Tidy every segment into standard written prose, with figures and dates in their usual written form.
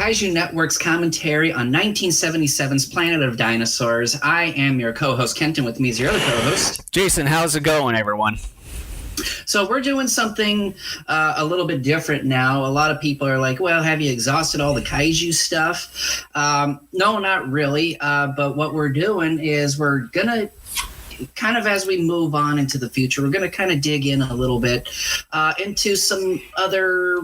Daikaiju Network's commentary on 1977's Planet of Dinosaurs. I am your co-host, Kenton. With me is your other co-host, Jason. How's it going, everyone? So we're doing something a little bit different now. A lot of people are like, well, have you exhausted all the kaiju stuff? No, not really. But what we're doing is we're going to kind of, as we move on into the future, we're going to kind of dig in a little bit into some other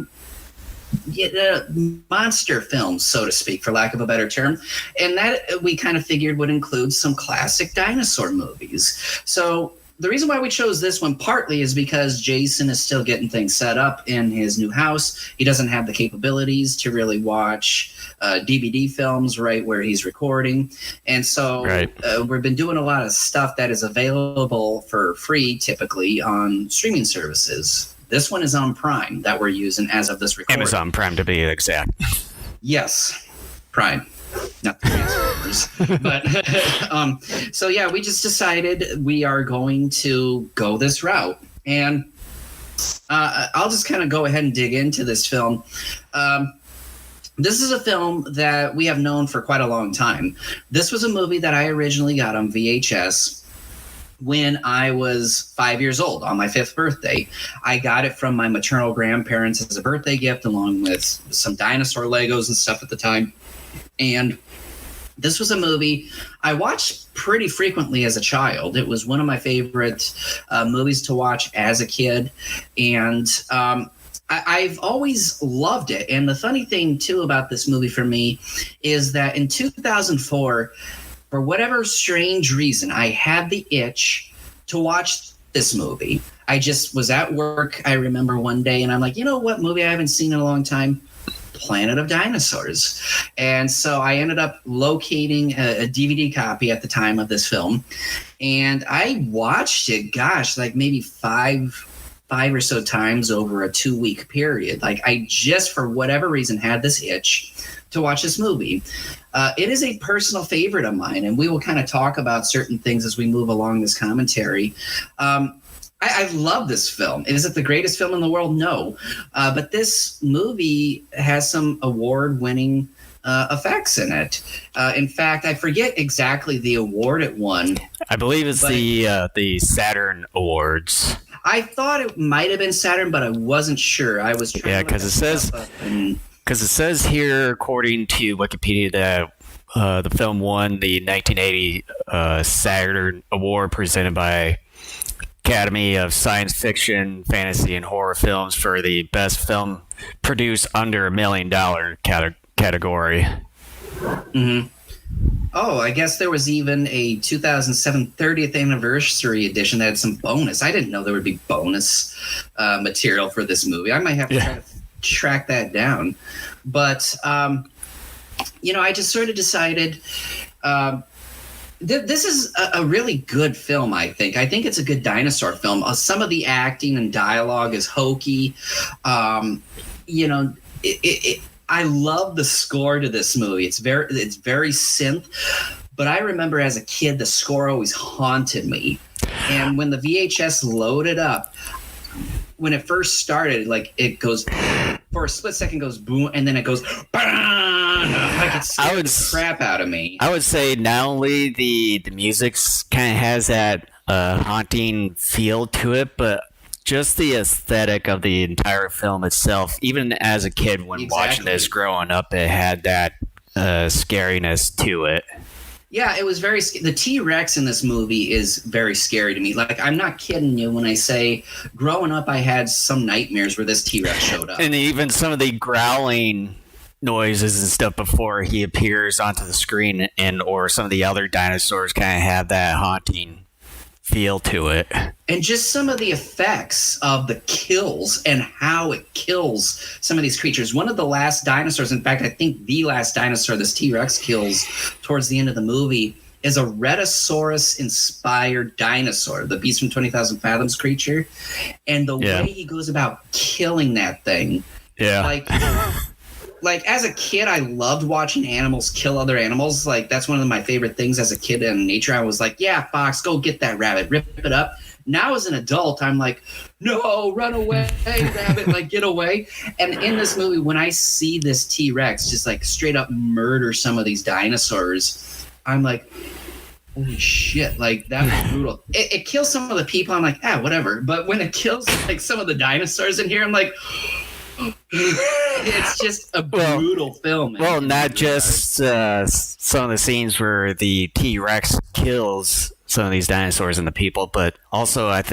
monster films, so to speak, for lack of a better term. And that we kind of figured would include some classic dinosaur movies. So the reason why we chose this one partly is because Jason is still getting things set up in his new house. He doesn't have the capabilities to really watch DVD films right where he's recording. And so we've been doing a lot of stuff that is available for free, typically on streaming services. This one is on Prime that we're using as of this recording. Amazon Prime, to be exact. Yes, Prime. Not the Transformers. But so yeah, we just decided we are going to go this route. And I'll just kind of go ahead and dig into this film. This is a film that we have known for quite a long time. This was a movie that I originally got on VHS when I was 5 years old, on my 5th birthday. I got it from my maternal grandparents as a birthday gift, along with some dinosaur Legos and stuff at the time. And this was a movie I watched pretty frequently as a child. It was one of my favorite movies to watch as a kid. And I've always loved it. And the funny thing, too, about this movie for me is that in 2004, for whatever strange reason, I had the itch to watch this movie. I just was at work, I remember one day, and I'm like, you know what movie I haven't seen in a long time? Planet of Dinosaurs. And so I ended up locating a DVD copy at the time of this film. And I watched it, like maybe five or so times over a 2-week period. Like I just, for whatever reason, had this itch to watch this movie. It is a personal favorite of mine, and we will kind of talk about certain things as we move along this commentary. I love this film. Is it the greatest film in the world? No. But this movie has some award-winning effects in it. In fact, I forget exactly the award it won. I believe it's the Saturn Awards. I thought it might have been Saturn, but I wasn't sure. I was trying to because it says here, according to Wikipedia, that the film won the 1980 Saturn Award presented by Academy of Science Fiction, Fantasy, and Horror Films for the best film produced under $1 million category. Mm-hmm. Oh, I guess there was even a 2007 30th anniversary edition that had some bonus. I didn't know there would be bonus material for this movie. I might have to try to track that down. But, I just sort of decided... This is a really good film, I think. I think it's a good dinosaur film. Some of the acting and dialogue is hokey. I love the score to this movie. It's very synth. But I remember as a kid, the score always haunted me. And when the VHS loaded up, when it first started, like it goes for a split second, goes boom, and then it goes. Like it scared the crap out of me. I would say not only the music kind of has that haunting feel to it, but just the aesthetic of the entire film itself. Even as a kid, when watching this growing up, it had that scariness to it. Yeah, it was very. The T-Rex in this movie is very scary to me. Like, I'm not kidding you when I say, growing up, I had some nightmares where this T-Rex showed up, and even some of the growling noises and stuff before he appears onto the screen, or some of the other dinosaurs kind of have that haunting feel to it. And just some of the effects of the kills and how it kills some of these creatures. One of the last dinosaurs, in fact, I think the last dinosaur this T-Rex kills towards the end of the movie, is a Rhedosaurus-inspired dinosaur, the Beast from 20,000 Fathoms creature. And the way he goes about killing that thing, like as a kid, I loved watching animals kill other animals. Like that's one of my favorite things as a kid in nature. I was like, yeah, Fox, go get that rabbit, rip it up, Now as an adult, I'm like, no, run away, rabbit, like get away. And in this movie, when I see this T-Rex just like straight up murder some of these dinosaurs, I'm like, holy shit, like that was brutal. It kills some of the people, I'm like, whatever. But when it kills like some of the dinosaurs in here, I'm like, it's just a brutal film. Well, not just some of the scenes where the T-Rex kills some of these dinosaurs and the people, but also I'm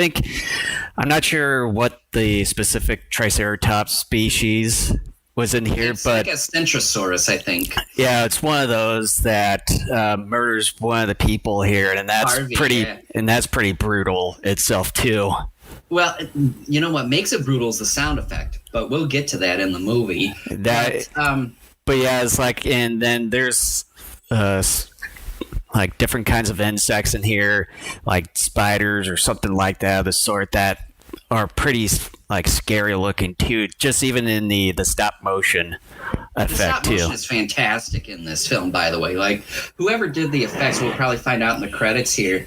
not sure what the specific Triceratops species was in here, it's but like a Centrosaurus, I think. Yeah, it's one of those that murders one of the people here, and that's pretty brutal itself too. Well, you know what makes it brutal is the sound effect, but we'll get to that in the movie. But yeah, it's like, and then there's like different kinds of insects in here, like spiders or something like that, the sort that are pretty like scary looking too. Just even in the stop motion effect the stop too. Motion is fantastic in this film, by the way. Like whoever did the effects, we'll probably find out in the credits here.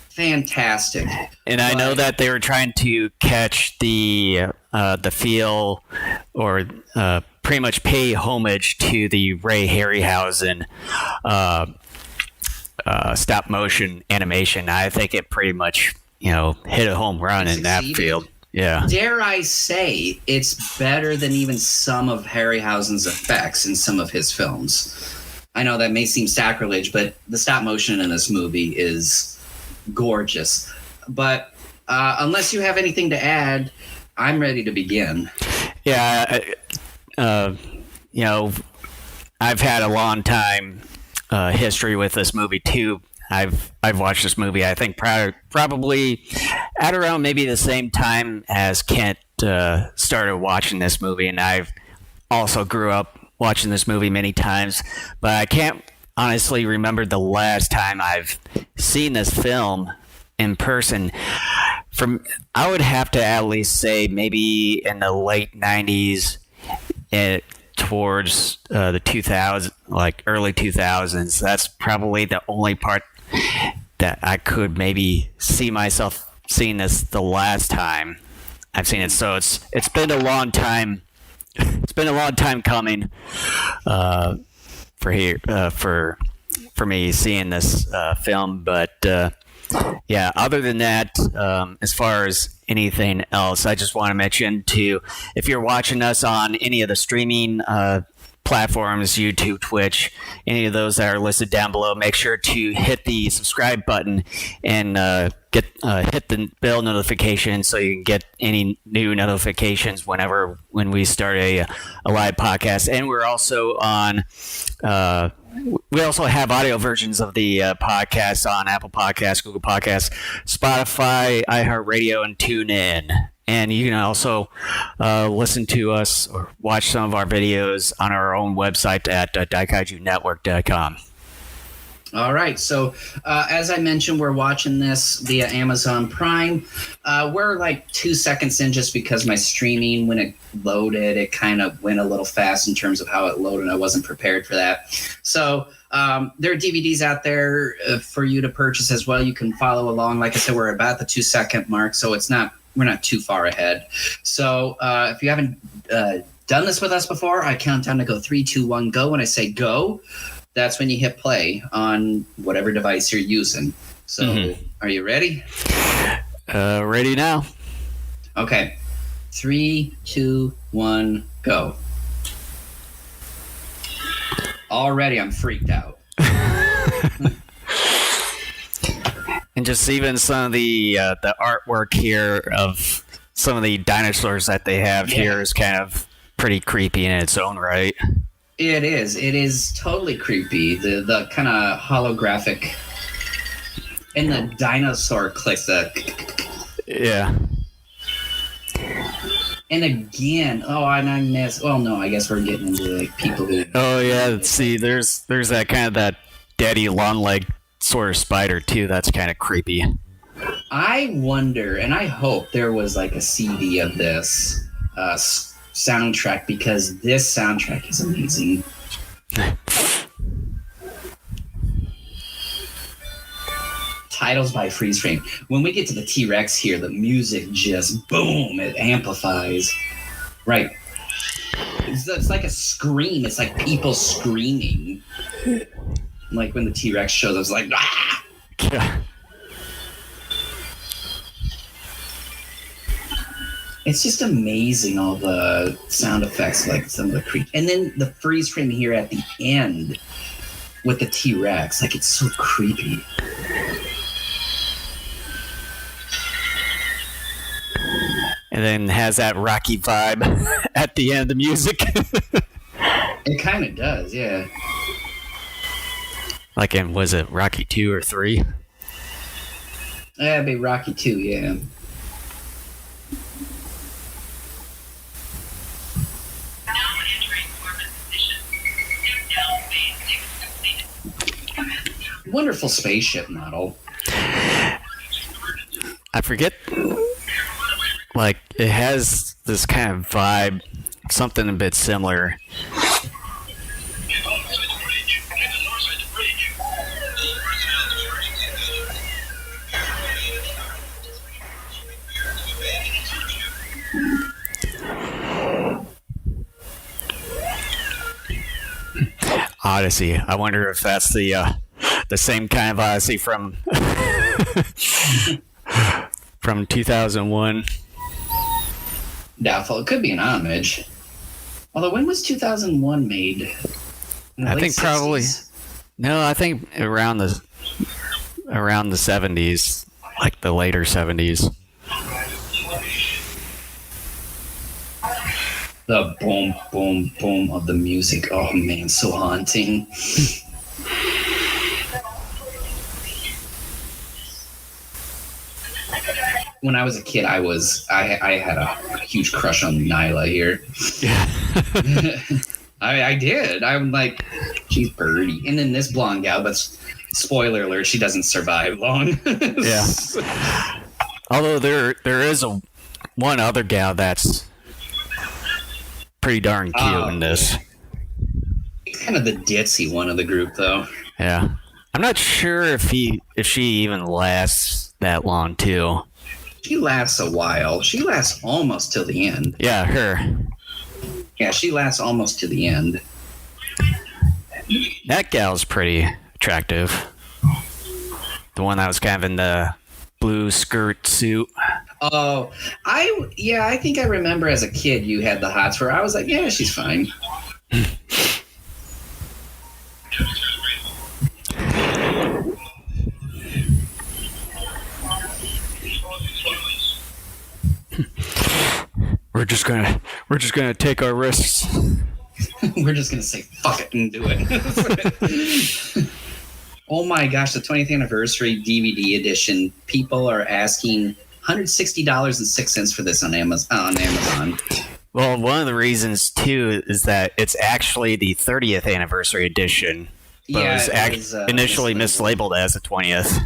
Fantastic. And I know that they were trying to catch the feel or pretty much pay homage to the Ray Harryhausen stop motion animation. I think it pretty much hit a home run in that field. Yeah. Dare I say it's better than even some of Harryhausen's effects in some of his films. I know that may seem sacrilege, but the stop motion in this movie is gorgeous. But unless you have anything to add, I'm ready to begin. Yeah. I've had a long time history with this movie too. I've watched this movie, I think, probably at around maybe the same time as Kent started watching this movie, and I've also grew up watching this movie many times, but I can't honestly remember the last time I've seen this film in person. I would have to at least say maybe in the late 90s towards the 2000s, like early 2000s. That's probably the only part that I could maybe see myself seeing this the last time I've seen it. So it's been a long time. It's been a long time coming for me seeing this film. But yeah, other than that, as far as anything else, I just want to mention too, if you're watching us on any of the streaming platforms, YouTube, Twitch, any of those that are listed down below, make sure to hit the subscribe button and hit the bell notification so you can get any new notifications when we start a live podcast. And we're also on we also have audio versions of the podcast on Apple Podcasts, Google Podcasts, Spotify, iHeartRadio, and TuneIn. And you can also listen to us or watch some of our videos on our own website at daikaijunetwork.com. All right. So as I mentioned, we're watching this via Amazon Prime. We're like 2 seconds in just because my streaming, when it loaded, it kind of went a little fast in terms of how it loaded. I wasn't prepared for that. So there are DVDs out there for you to purchase as well. You can follow along. Like I said, we're about the 2 second mark, so we're not too far ahead. So if you haven't done this with us before, I count down to go 3, 2, 1, go. When I say go, that's when you hit play on whatever device you're using. So Are you ready? Ready now. Okay. 3, 2, 1, go. Already I'm freaked out. And just even some of the artwork here of some of the dinosaurs that they have here is kind of pretty creepy in its own right. It is. It is totally creepy. The kind of holographic and the dinosaur clicks. Yeah. And again, I missed. Well, no, I guess we're getting into like people who. Oh yeah, see, there's that kind of that daddy long leg sort of spider too. That's kind of creepy. I wonder, and I hope there was like a CD of this soundtrack, because this soundtrack is amazing. titles by freeze frame. When we get to the T-Rex here, the music just boom, it amplifies. Right. It's like a scream. It's like people screaming. Like when the T-Rex shows up, it's like, ah! Yeah. It's just amazing, all the sound effects, like some of the creatures. And then the freeze frame here at the end with the T-Rex, like it's so creepy. And then has that Rocky vibe at the end of the music. It kind of does, yeah. Like in, was it Rocky 2 or 3? Yeah, it'd be Rocky 2, yeah. Wonderful spaceship model. I forget. Like, it has this kind of vibe, something a bit similar. Odyssey. I wonder if that's the same kind of Odyssey from from 2001. Doubtful. It could be an homage. Although, when was 2001 made? I think 60s? probably. No, I think around the 70s, like the later 70s. The boom, boom, boom of the music. Oh man, so haunting. When I was a kid, I had a huge crush on Nyla here. Yeah. I did. I'm like, she's Birdie. And then this blonde gal, but spoiler alert, she doesn't survive long. Yeah. Although there is one other gal that's pretty darn cute in this. He's kind of the ditzy one of the group, though. Yeah. I'm not sure if she even lasts that long, too. She lasts a while. She lasts almost till the end. Yeah, her. Yeah, she lasts almost to the end. That gal's pretty attractive. The one that was kind of in the blue skirt suit. Oh, I think I remember as a kid you had the hots for her. I was like, yeah, she's fine. We're just gonna take our risks. We're just gonna say fuck it and do it. Oh my gosh, the 20th anniversary DVD edition. People are asking $160.06 for this on Amazon. Well, one of the reasons too is that it's actually the 30th anniversary edition, but it was initially mislabeled as the 20th.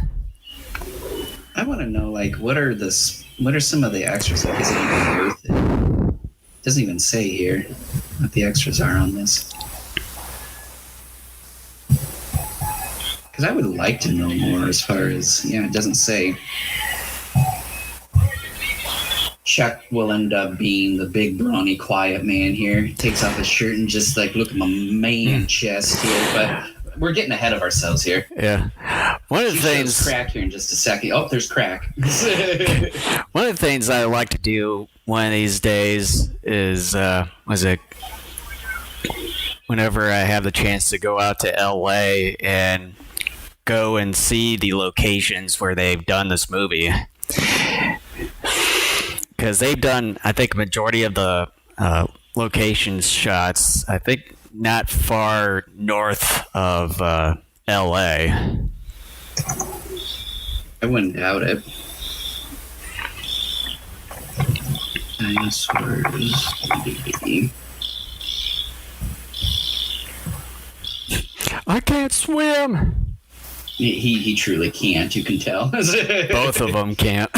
I want to know, like, what are some of the extras? Like, is it even worth it? Doesn't even say here what the extras are on this. Because I would like to know more as far as, it doesn't say. Chuck will end up being the big, brawny, quiet man here. He takes off his shirt and just, like, look at my man chest here. But we're getting ahead of ourselves here. Yeah. One of the things... crack here in just a second. Oh, there's crack. One of the things I like to do one of these days is, whenever I have the chance to go out to LA and go and see the locations where they've done this movie. Because they've done, I think, a majority of the location shots, I think, not far north of LA. I wouldn't doubt it. Dinosaurs. I can't swim. He truly can't. You can tell. Both of them can't.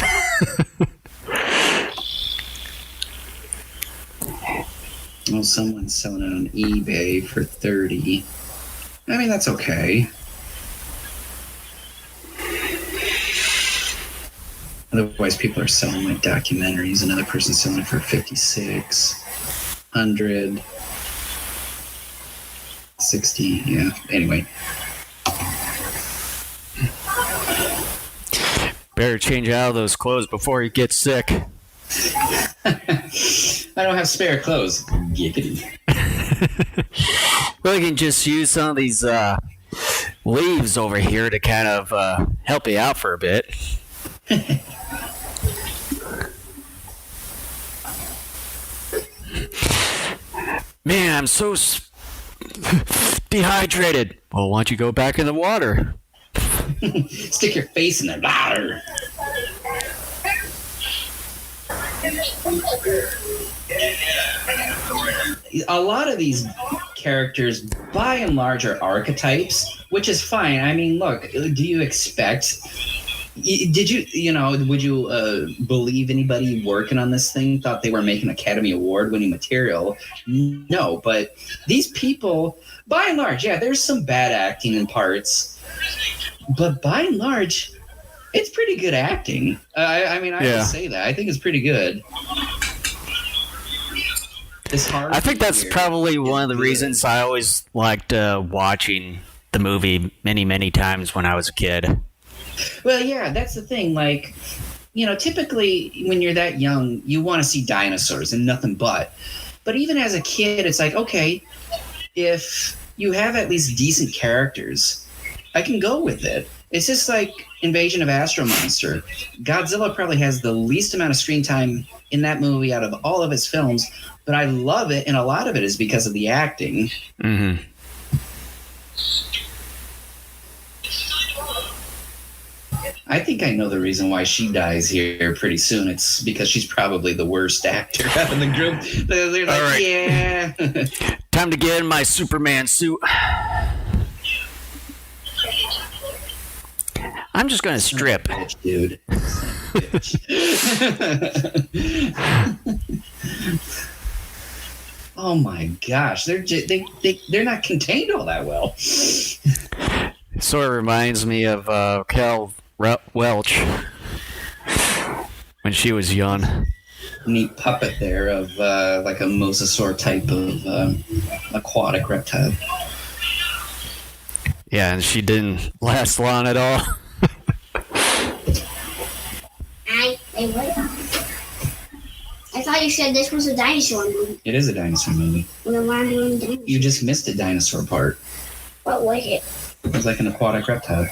Well, someone's selling it on eBay for $30. I mean, that's okay. Otherwise, people are selling like documentaries. Another person's selling it for 5,600, 60. Yeah. Anyway. Better change out of those clothes before you get sick. I don't have spare clothes. Giggity. Well, you can just use some of these leaves over here to kind of help you out for a bit. Man, I'm so dehydrated. Well, why don't you go back in the water? Stick your face in the water. A lot of these characters, by and large, are archetypes, which is fine. I mean, look, do you expect... would you believe anybody working on this thing thought they were making Academy Award-winning material? No, but these people, by and large, yeah, there's some bad acting in parts, but by and large, it's pretty good acting. I would say that. I think it's pretty good. I think that's probably one of the reasons I always liked watching the movie many, many times when I was a kid. Well, yeah, that's the thing. Like, typically when you're that young, you want to see dinosaurs and nothing but. But even as a kid, it's like, okay, if you have at least decent characters, I can go with it. It's just like Invasion of Astro Monster. Godzilla probably has the least amount of screen time in that movie out of all of his films, but I love it, and a lot of it is because of the acting. Mm-hmm. I think I know the reason why she dies here pretty soon. It's because she's probably the worst actor out of the group. They're like, all right. Yeah. Time to get in my Superman suit. I'm just going to strip. Bitch, dude. Bitch. Oh my gosh, they're not contained all that well. It sort of reminds me of Cal Welch when she was young. Neat puppet there of like a mosasaur type of aquatic reptile. Yeah, and she didn't last long at all. I thought you said this was a dinosaur movie. It is a dinosaur movie. Well, why are we doing dinosaurs? You just missed a dinosaur part. What was it? It was like an aquatic reptile.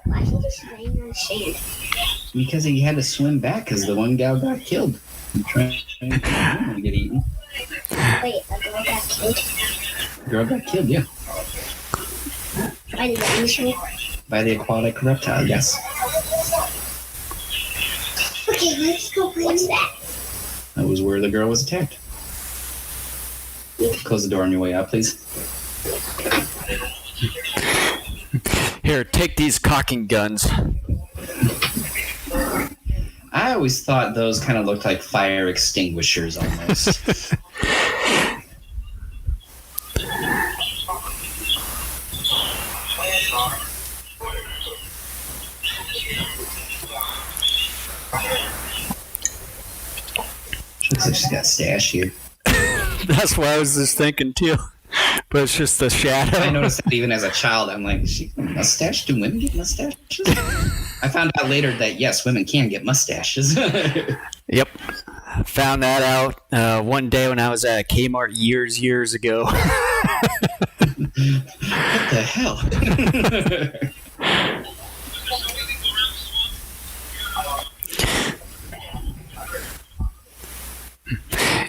Why is he just laying on the sand? Because he had to swim back because the one gal got killed. I'm trying to get eaten. Wait, a girl got killed? The girl got killed, yeah. By the dinosaur? By the aquatic reptile, yes. Okay, let's go. What's that? That was where the girl was attacked. Close the door on your way out, please. Here, take these cocking guns. I always thought those kind of looked like fire extinguishers almost. Looks like she's got stash here. That's what I was just thinking too. But it's just a shadow. I noticed that even as a child. I'm like, she got a mustache? Do women get mustaches? I found out later that, yes, women can get mustaches. Yep. Found that out one day when I was at Kmart years ago. What the hell?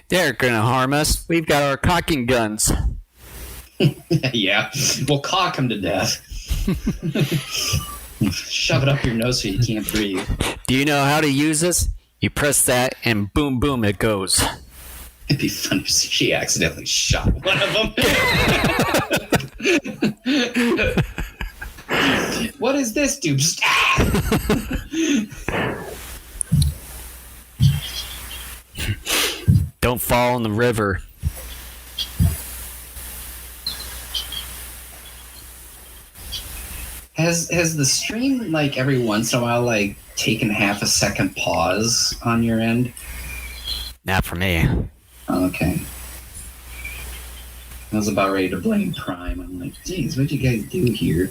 They're gonna harm us. We've got our cocking guns. Yeah, we'll cock them to death. Shove it up your nose so you can't breathe. Do you know how to use this? You press that and boom, boom, it goes. It'd be funny if she accidentally shot one of them. What is this, dude? Just Don't fall in the river. Has the stream like every once in a while like taken half a second pause on your end? Not for me. Oh, okay. I was about ready to blame Prime. I'm like, geez, what'd you guys do here?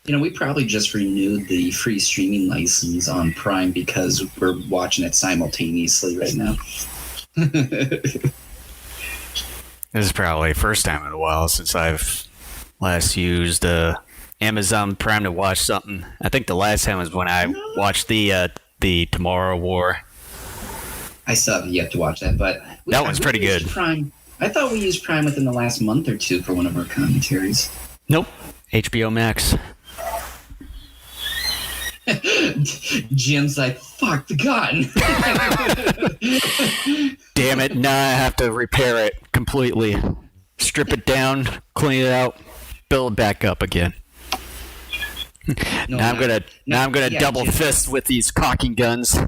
We probably just renewed the free streaming license on Prime because we're watching it simultaneously right now. This is probably the first time in a while since I've last used Amazon Prime to watch something. I think the last time was when I watched the Tomorrow War. I still have yet to watch that, but that one's pretty good. Prime. I thought we used Prime within the last month or two for one of our commentaries. Nope. HBO Max. Jim's like, fuck the gun. Damn it, now I have to repair it completely. Strip it down, clean it out, build it back up again. Now I'm gonna double fist with these cocking guns.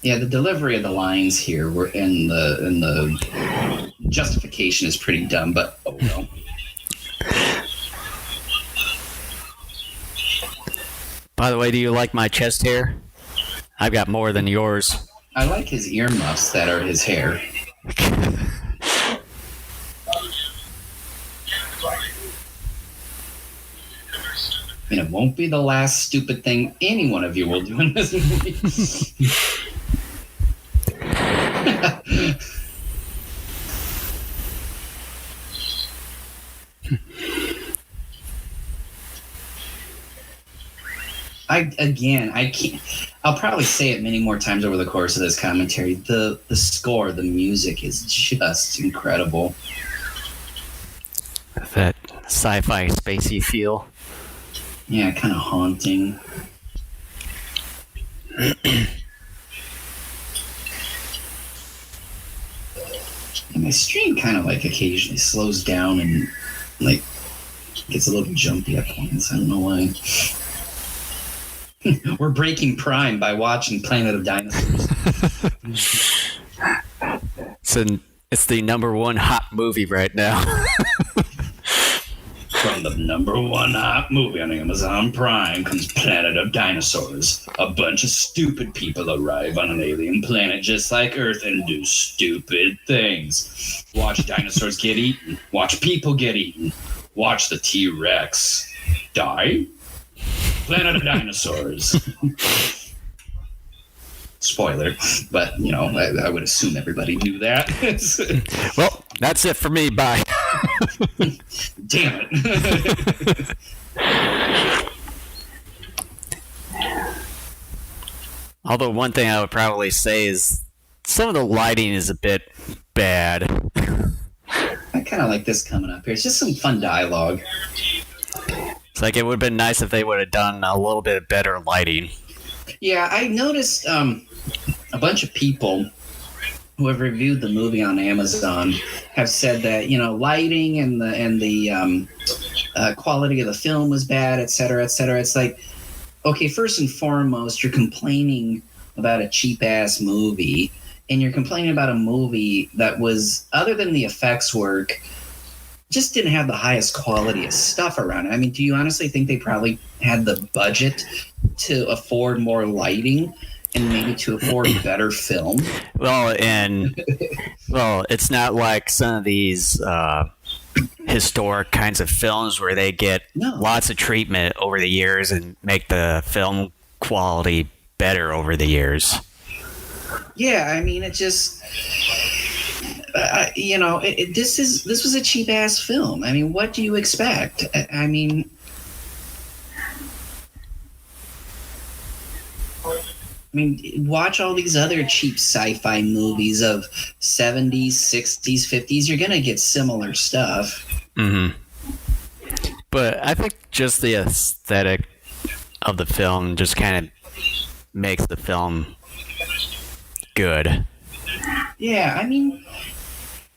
Yeah, the delivery of the lines here were in the justification is pretty dumb, but oh well. By the way, do you like my chest hair? I've got more than yours. I like his earmuffs that are his hair. And it won't be the last stupid thing any one of you will do in this movie. I can't. I'll probably say it many more times over the course of this commentary. The score, the music is just incredible. That sci-fi spacey feel. Yeah, kind of haunting. And my stream kind of like occasionally slows down and like gets a little jumpy at points. I don't know why. We're breaking Prime by watching Planet of Dinosaurs. It's the number one hot movie right now. From the number one hot movie on Amazon Prime comes Planet of Dinosaurs. A bunch of stupid people arrive on an alien planet just like Earth and do stupid things. Watch dinosaurs get eaten. Watch people get eaten. Watch the T-Rex die. Planet of Dinosaurs. Spoiler, but I would assume everybody knew that. Well, that's it for me. Bye. Damn it. Although one thing I would probably say is some of the lighting is a bit bad. I kind of like this coming up here. It's just some fun dialogue. It's like it would have been nice if they would have done a little bit better lighting. Yeah, I noticed a bunch of people who have reviewed the movie on Amazon have said that lighting and the quality of the film was bad, et cetera, et cetera. It's like, okay, first and foremost, you're complaining about a cheap ass movie, and you're complaining about a movie that was, other than the effects work, just didn't have the highest quality of stuff around it. I mean, do you honestly think they probably had the budget to afford more lighting and maybe to afford a better film? Well, it's not like some of these historic kinds of films where they get lots of treatment over the years and make the film quality better over the years. Yeah, I mean, it just... this was a cheap ass film. I mean, what do you expect? I mean, watch all these other cheap sci-fi movies of 70s, 60s, 50s. You're gonna get similar stuff. Mm-hmm. But I think just the aesthetic of the film just kind of makes the film good. Yeah, I mean,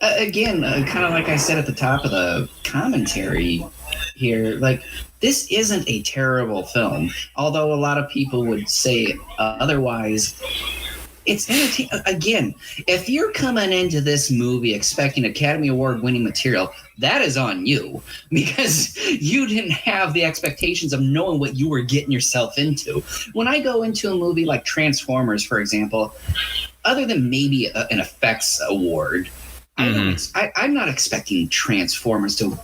again, kind of like I said at the top of the commentary, here. Like, this isn't a terrible film, although a lot of people would say otherwise. It's entertaining. Again, if you're coming into this movie expecting Academy Award winning material, that is on you, because you didn't have the expectations of knowing what you were getting yourself into. When I go into a movie like Transformers, for example, other than maybe an effects award, I'm not expecting Transformers to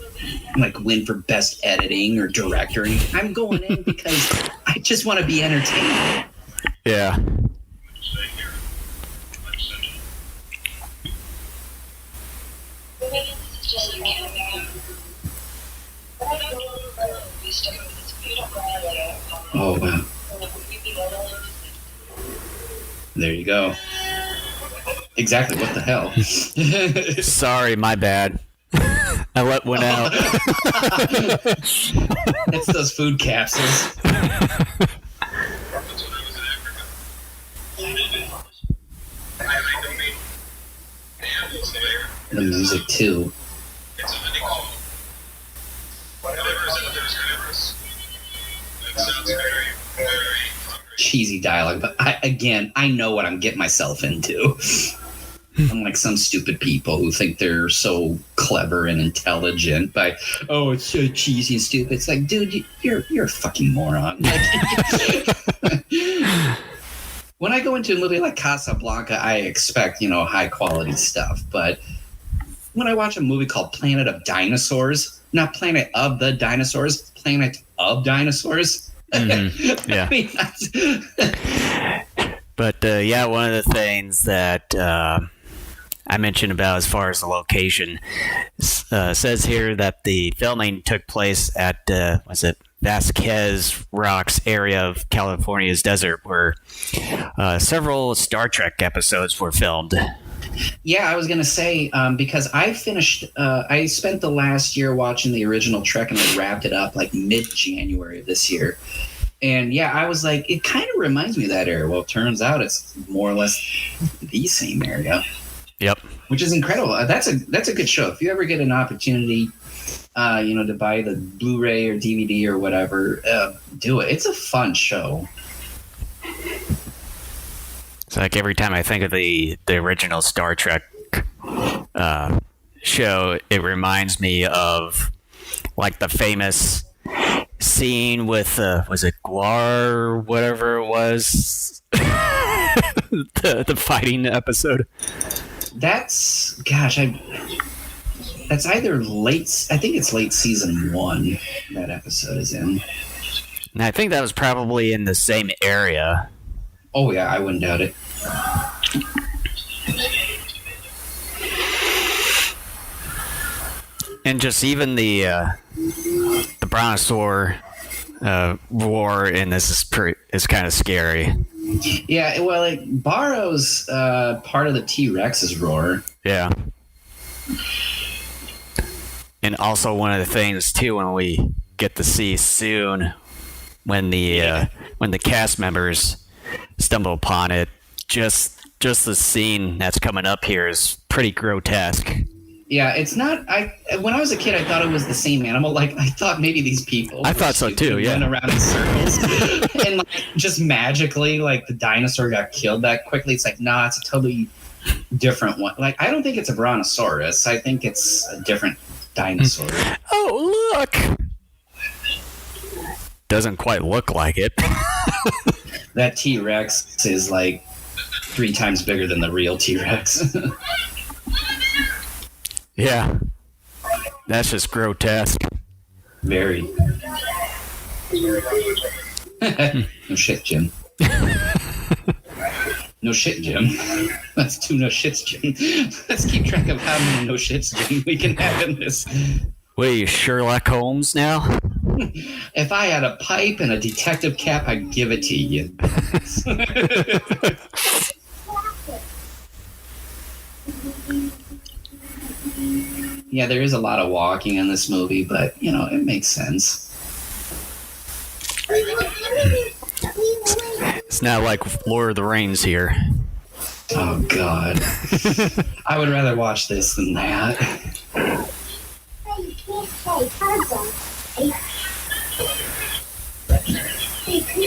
like win for best editing or director. I'm going in because I just want to be entertained. Yeah. Oh, wow. There you go. Exactly. What the hell? Sorry, my bad. I let one out. It's those food capsules. The music, too. Cheesy dialogue, but I know what I'm getting myself into. Unlike some stupid people who think they're so clever and intelligent by, oh, it's so cheesy and stupid. It's like, dude, you're a fucking moron. When I go into a movie like Casablanca, I expect, high quality stuff. But when I watch a movie called Planet of Dinosaurs, not Planet of the Dinosaurs, Planet of Dinosaurs. Mm-hmm. Yeah. But one of the things that I mentioned about as far as the location says here that the filming took place at Vasquez Rocks area of California's desert, where several Star Trek episodes were filmed. Yeah, I was going to say, because I spent the last year watching the original Trek, and I wrapped it up like mid-January of this year. And yeah, I was like, it kind of reminds me of that area. Well, it turns out it's more or less the same area. Yep. Which is incredible. That's a good show. If you ever get an opportunity, to buy the Blu-ray or DVD or whatever, do it. It's a fun show. It's like every time I think of the original Star Trek show, it reminds me of like the famous scene with was it Guar, whatever it was, the fighting episode. That's either late. I think it's late season 1 that episode is in. And I think that was probably in the same area. Oh yeah, I wouldn't doubt it. And just even the Brontosaur roar in this is kind of scary. Yeah, well, it borrows part of the T-Rex's roar. Yeah. And also one of the things too, when we get to see soon, when the cast members stumble upon it, just the scene that's coming up here is pretty grotesque. Yeah, it's not. When I was a kid, I thought it was the same animal. Like, I thought maybe these people. I thought so too. Yeah, run around in circles, and like just magically, like the dinosaur got killed that quickly. It's like, nah, it's a totally different one. Like, I don't think it's a brontosaurus. I think it's a different dinosaur. Oh, look! Doesn't quite look like it. That T-Rex is like 3 times bigger than the real T-Rex. Yeah. That's just grotesque. Very. No shit, Jim. No shit, Jim. That's 2 no shits, Jim. Let's keep track of how many no shits, Jim, we can have in this. What are you, Sherlock Holmes now? If I had a pipe and a detective cap, I'd give it to you. Yeah, there is a lot of walking in this movie, but, it makes sense. It's not like Lord of the Rings here. Oh, God. I would rather watch this than that.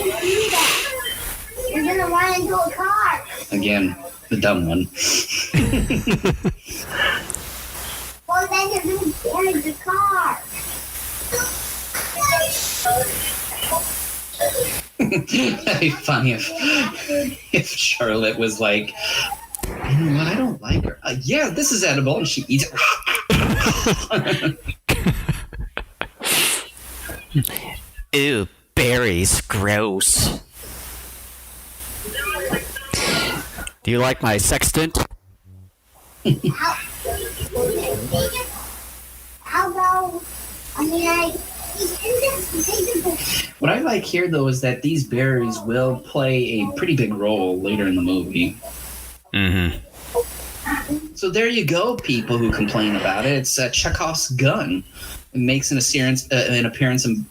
do that? You're gonna run into a car. Again, the dumb one. Well, then you're gonna damage the car. That'd be funny if Charlotte was like, you know what, I don't like her. Yeah, this is edible, and she eats it. Ew, berries, gross. Do you like my sextant? How about, What I like here, though, is that these berries will play a pretty big role later in the movie. Mm-hmm. So there you go, people who complain about it. It's Chekhov's gun. It makes an appearance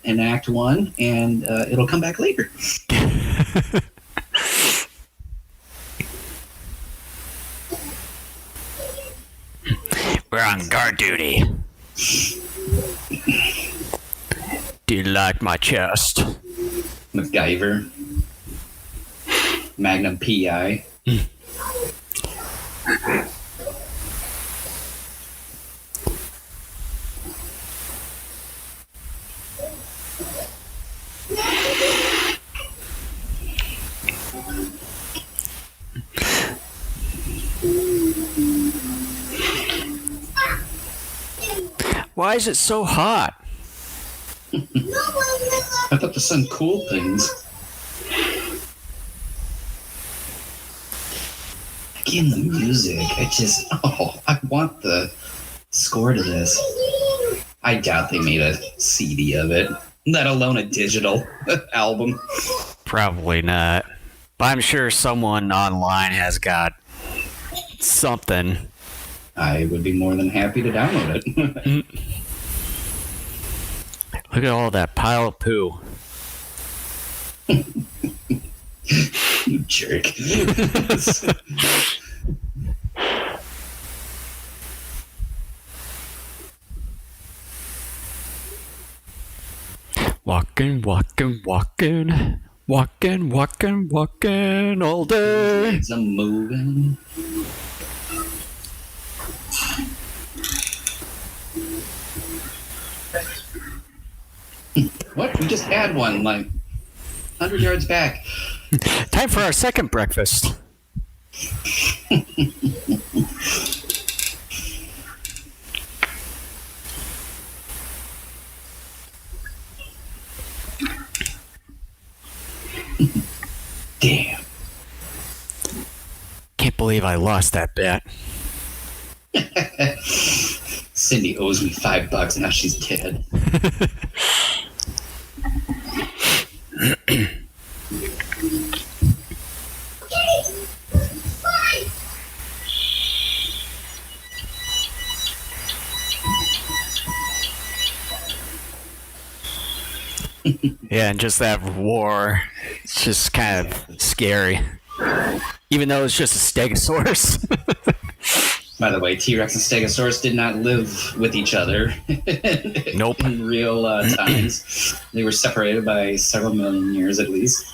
in Act 1, and it'll come back later. We're on guard duty. Do you like my chest? MacGyver. Magnum P.I. Why is it so hot? I thought the sun cooled things. Again, the music. I want the score to this. I doubt they made a CD of it, let alone a digital album. Probably not. But I'm sure someone online has got something. I would be more than happy to download it. Look at all that pile of poo. You jerk. Walking, walking, walking. Walking, walking, walking all day. Legs are moving. What? We just had one, like, 100 yards back. Time for our second breakfast. Damn. Can't believe I lost that bet. Cindy owes me $5, now she's dead. Yeah, and just that war, it's just kind of scary. Even though it's just a stegosaurus. By the way, T-Rex and Stegosaurus did not live with each other. Nope. In real times. They were separated by several million years at least.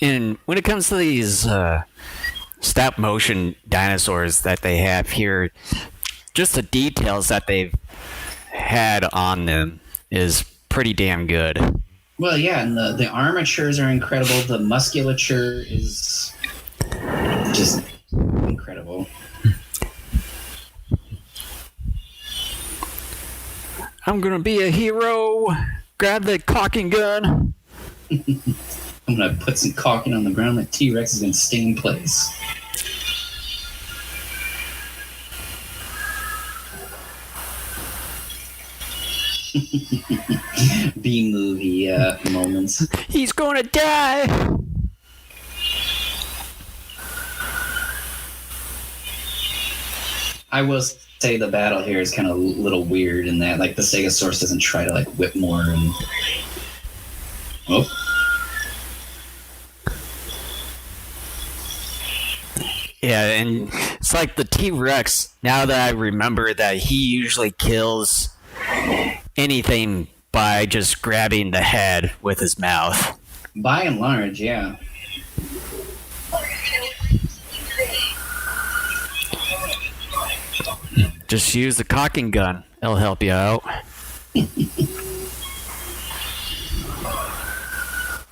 And when it comes to these stop motion dinosaurs that they have here, just the details that they've had on them is pretty damn good. Well, yeah, and the armatures are incredible. The musculature is just incredible. I'm gonna be a hero. Grab the caulking gun. I'm gonna put some caulking on the ground. That T-Rex is gonna stay in place. B-movie moments. He's gonna die. I will say the battle here is kind of a little weird in that, like, the Stegosaurus doesn't try to, like, whip more and... Oh. Yeah, and it's like the T-Rex, now that I remember that he usually kills anything by just grabbing the head with his mouth. By and large, yeah. Just use the cocking gun. It'll help you out.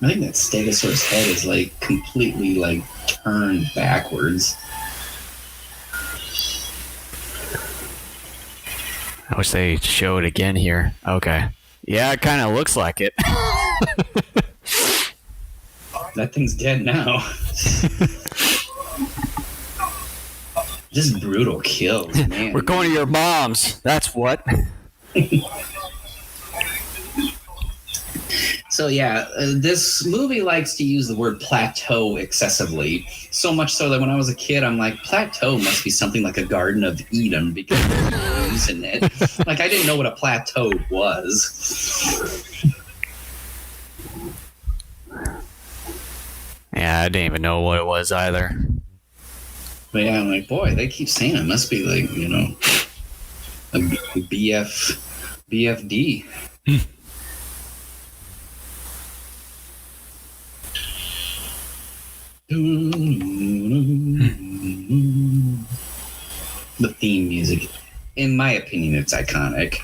I think that Stegosaurus head is like completely like turned backwards. I wish they show it again here. Okay. Yeah, it kind of looks like it. That thing's dead now. Just brutal kills, man. We're going to your mom's. That's what. So yeah, this movie likes to use the word plateau excessively. So much so that when I was a kid, I'm like, plateau must be something like a Garden of Eden because they're using it. Like I didn't know what a plateau was. Yeah, I didn't even know what it was either. But yeah, I'm like, boy, they keep saying it must be like, you know, a BFD. The theme music, in my opinion, it's iconic.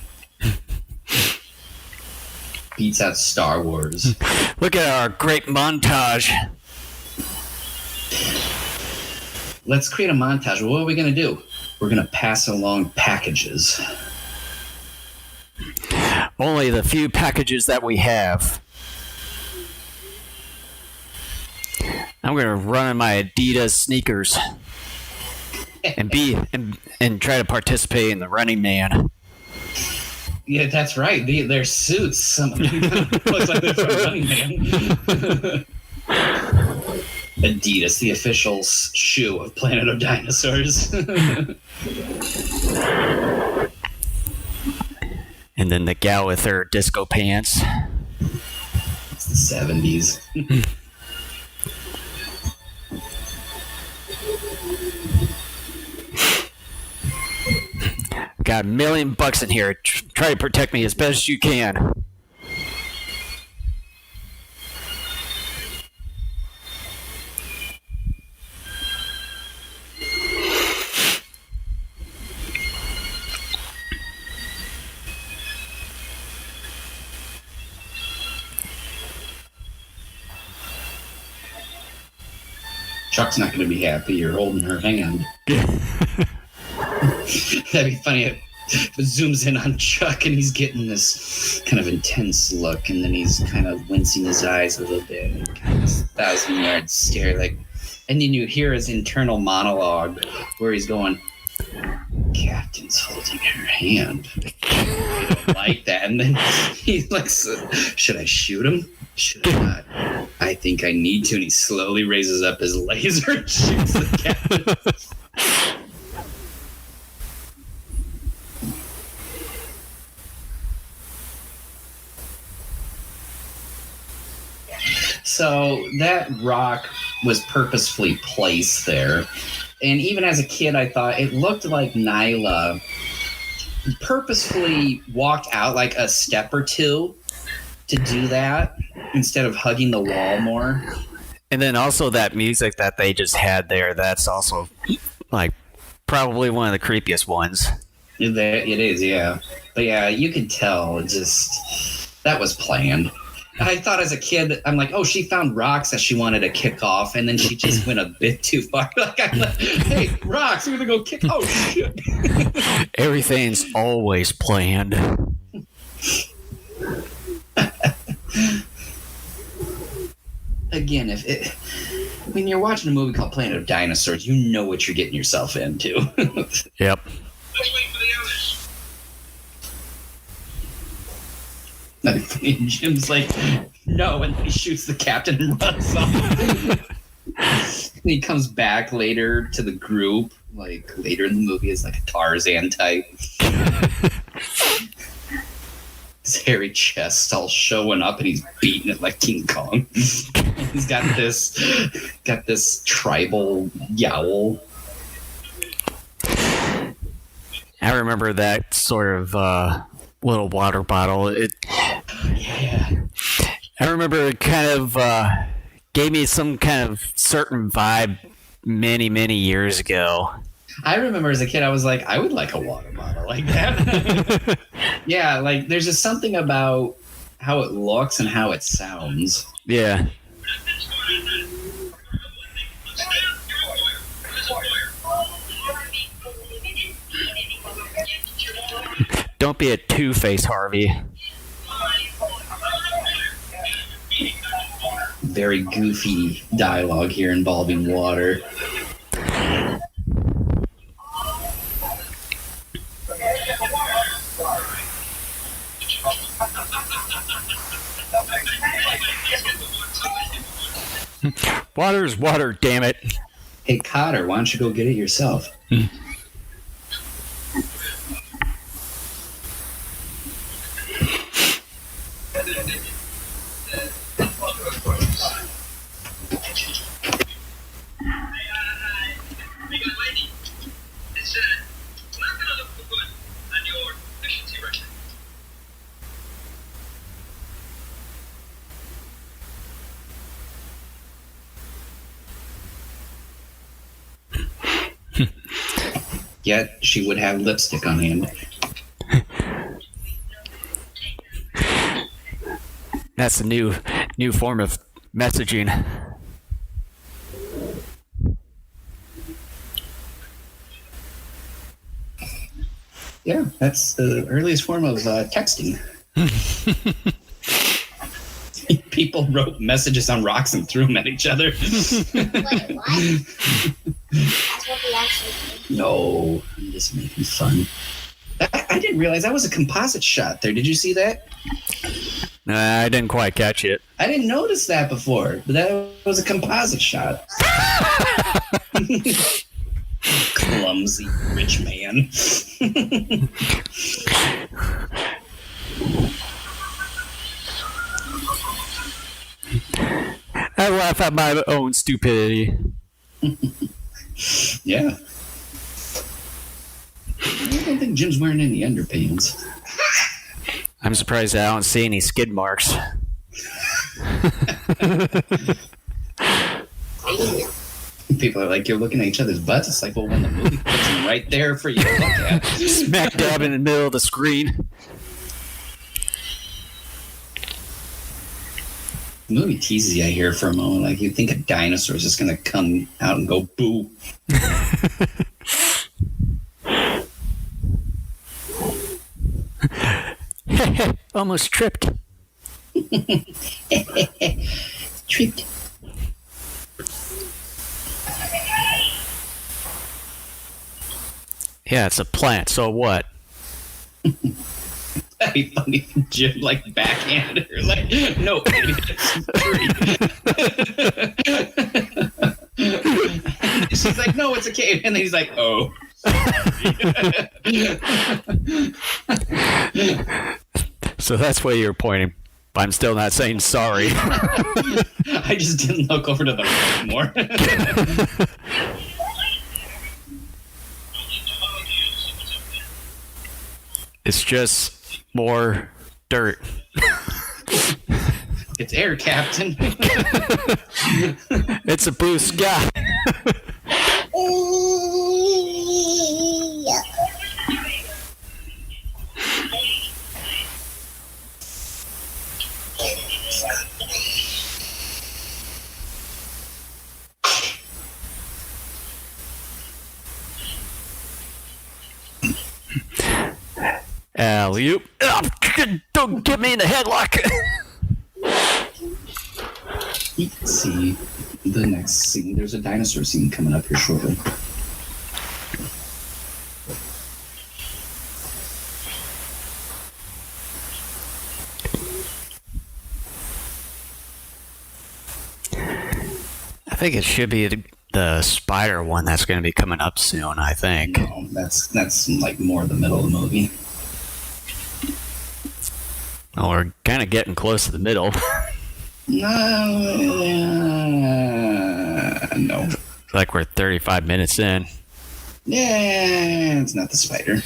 Beats out Star Wars. Look at our great montage. Let's create a montage. What are we going to do? We're going to pass along packages. Only the few packages that we have. I'm going to run in my Adidas sneakers and try to participate in the Running Man. Yeah, that's right. Their suits. Some of them looks like they're from Running Man. Adidas, the official shoe of Planet of Dinosaurs. And then the gal with her disco pants. It's the 70s. Got $1 million in here. Try to protect me as best you can. Chuck's not going to be happy. You're holding her hand. That'd be funny if it zooms in on Chuck and he's getting this kind of intense look, and then he's kind of wincing his eyes a little bit, and kind of this 1,000-yard stare, like, and then you hear his internal monologue where he's going, "Captain's holding her hand. I don't like that." And then he's like, "Should I shoot him? Should I not? I think I need to." And he slowly raises up his laser and shoots the captain. So that rock was purposefully placed there. And even as a kid, I thought it looked like Nyla purposefully walked out like a step or two to do that instead of hugging the wall more. And then also that music that they just had there, that's also like probably one of the creepiest ones. It is, yeah. But yeah, you could tell just that was planned. I thought as a kid, I'm like, oh, she found rocks that she wanted to kick off, and then she just went a bit too far. Like, I'm like, hey, rocks, we're going to go kick. Oh, shit. Everything's always planned. Again, when you're watching a movie called Planet of Dinosaurs, you know what you're getting yourself into. Yep. Let's wait for the others. And Jim's like, no, and he shoots the captain and runs off. And he comes back later to the group, like later in the movie as like a Tarzan type. His hairy chest all showing up, and he's beating it like King Kong. He's got this tribal yowl. I remember that sort of little water bottle. Yeah. I remember it kind of gave me some kind of certain vibe many, many years ago. I remember as a kid, I was like, I would like a water bottle like that. Yeah, like there's just something about how it looks and how it sounds. Yeah. Don't be a two-face, Harvey. Very goofy dialogue here involving water. Water's water, damn it. Hey, Cotter, why don't you go get it yourself? Yet she would have lipstick on hand. That's a new form of messaging. Yeah, that's the earliest form of texting. People wrote messages on rocks and threw them at each other. Wait, what? That's what we actually did. No, I'm just making fun. I didn't realize that was a composite shot there. Did you see that? I didn't quite catch it. I didn't notice that before, but that was a composite shot. Clumsy rich man. I laugh at my own stupidity. Yeah. I don't think Jim's wearing any underpants. I'm surprised I don't see any skid marks. People are like, you're looking at each other's butts. It's like, well, when the movie puts them right there for you to look at. Smack dab in the middle of the screen. The movie teases you here for a moment. Like, you think a dinosaur is just going to come out and go boo. Almost tripped. Tripped. Yeah, it's a plant, so what? That'd be funny if Jim, like, backhanded her. Like, no, it's tree. She's like, no, it's a cave. And then he's like, oh. So that's where you're pointing. But I'm still not saying sorry. I just didn't look over to the right more. It's just more dirt. It's air, Captain. It's a blue sky. Alley-oop. Oh, don't get me in the headlock. You can see the next scene. There's a dinosaur scene coming up here shortly. I think it should be the spider one that's going to be coming up soon, I think. No, that's like more the middle of the movie. Well, we're kind of getting close to the middle. No. Like we're 35 minutes in. Yeah, it's not the spider.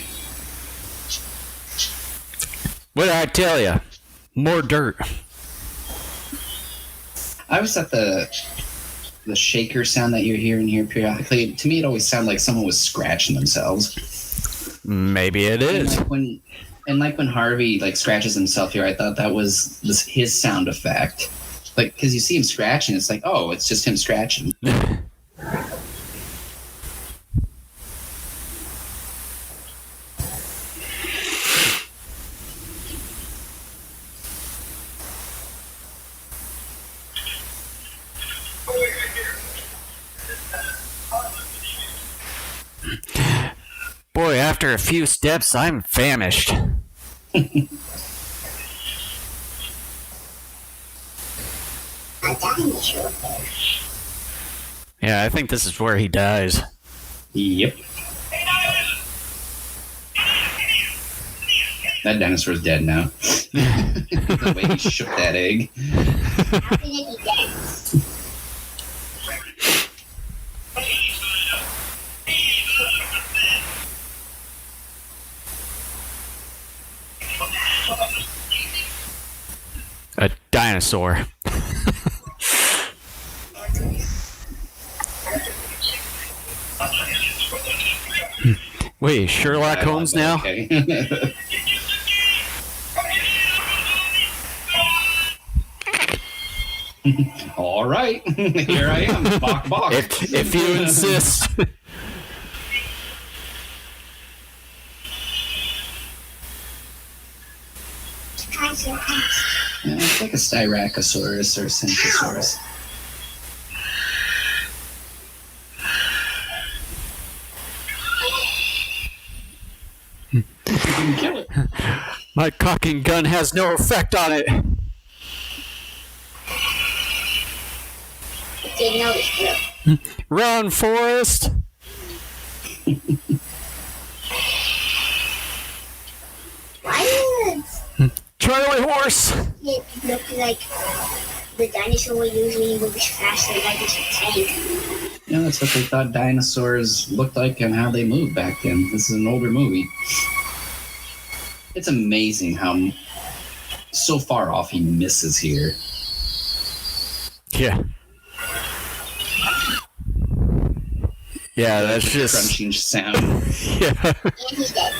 What did I tell you? More dirt. I always thought the shaker sound that you're hearing here periodically, to me it always sounded like someone was scratching themselves. Maybe it is. Like when Harvey like scratches himself here, I thought that was his sound effect. Like, because you see him scratching, it's like, oh, it's just him scratching. Boy, after a few steps, I'm famished. Yeah, I think this is where he dies. Yep. That dinosaur's dead now. The way he shook that egg. A dinosaur. Wait, Sherlock Holmes now? Okay. All right. Here I am. Bok bok. If you insist. Yeah, it's like a Styracosaurus or Synchosaurus. You can kill it. My cocking gun has no effect on it. Didn't notice, Run, Forrest! why Charlie horse! does it look like the dinosaur usually moves faster like it's a tank? Yeah, that's what they thought dinosaurs looked like and how they moved back then. This is an older movie. It's amazing how so far off he misses here. Yeah. Yeah, that's The just... crunching sound. Yeah. And he's dead.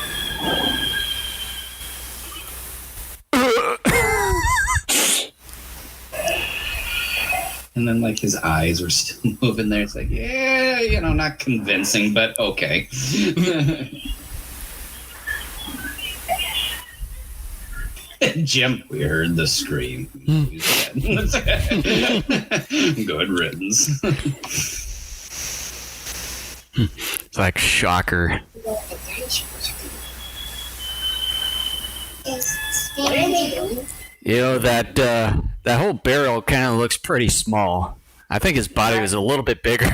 And then, like, his eyes were still moving there. It's like, yeah, you know, not convincing, but okay. Jim, we heard the scream. He's dead. Good riddance. It's like shocker. What are they doing? You know, that whole barrel kind of looks pretty small. I think his body was a little bit bigger.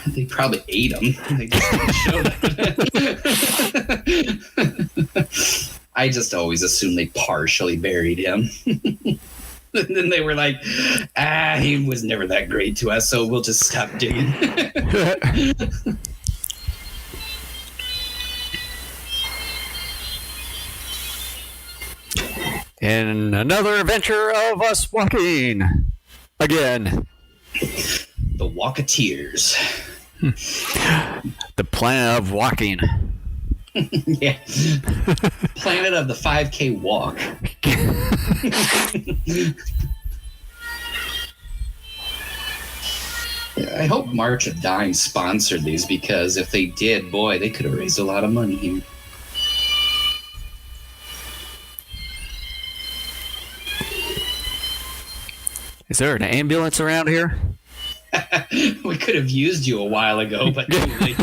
They probably ate him. They just didn't show that. I just always assumed they partially buried him. And then they were like, he was never that great to us, so we'll just stop digging. In another adventure of us walking again. The Walketeers. The planet of walking. Yeah. Planet of the 5K walk. I hope March of Dime sponsored these, because if they did, boy, they could have raised a lot of money here. Is there an ambulance around here? We could have used you a while ago, but too late.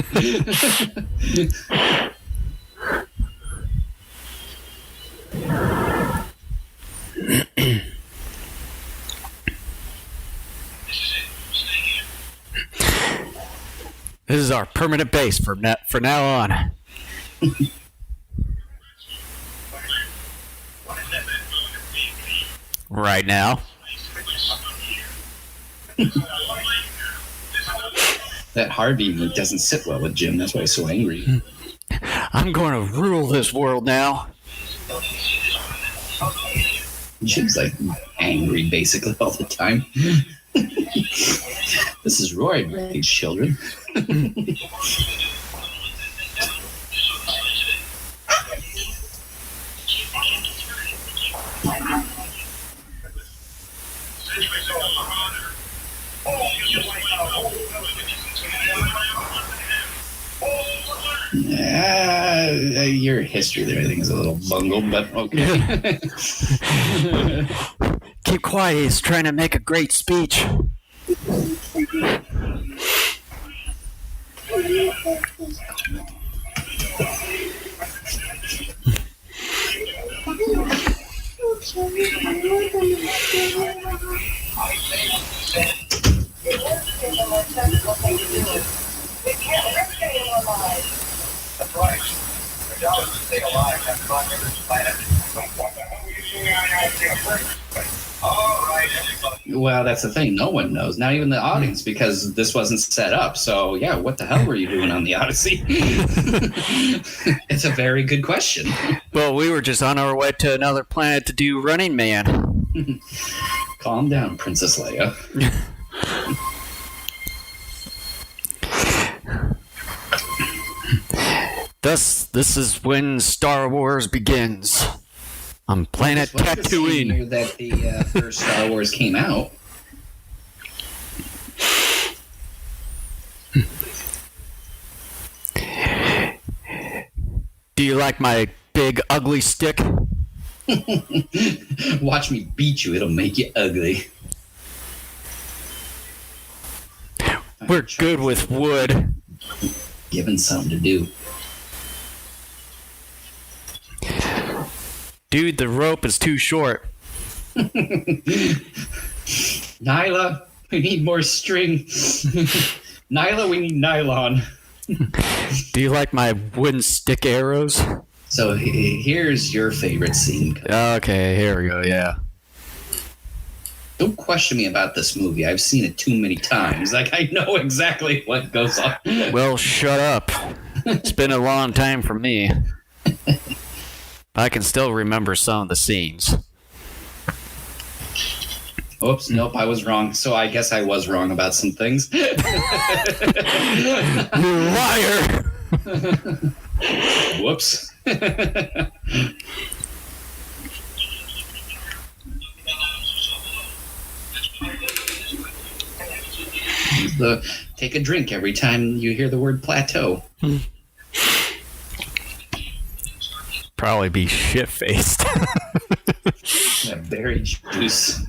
This is our permanent base from now on. Right now. That Harvey doesn't sit well with Jim. That's why he's so angry. I'm going to rule this world now. Jim's like angry basically all the time. This is roid rage, children. Your history there, I think, is a little bungled, but okay. Keep quiet. He's trying to make a great speech. That's right. The dollars to stay alive have brought this planet. All right, everybody. Well, that's the thing. No one knows, not even the audience, because this wasn't set up. So, yeah, what the hell were you doing on the Odyssey? It's a very good question. Well, we were just on our way to another planet to do Running Man. Calm down, Princess Leia. Thus, this is when Star Wars begins. On planet This was the same Tatooine. year that the first Star Wars came out. Do you like my big ugly stick? Watch me beat you. It'll make you ugly. We're good with wood. Given something to do. Dude, the rope is too short. Nyla, we need more string. Nyla, we need nylon. Do you like my wooden stick arrows? So here's your favorite scene. Okay, here we go, yeah. Don't question me about this movie. I've seen it too many times. Like, I know exactly what goes on. Well, shut up. It's been a long time for me. I can still remember some of the scenes. Oops, nope, I was wrong. So I guess I was wrong about some things. You liar! Whoops. Take a drink every time you hear the word plateau. Probably be shit-faced. That berry juice.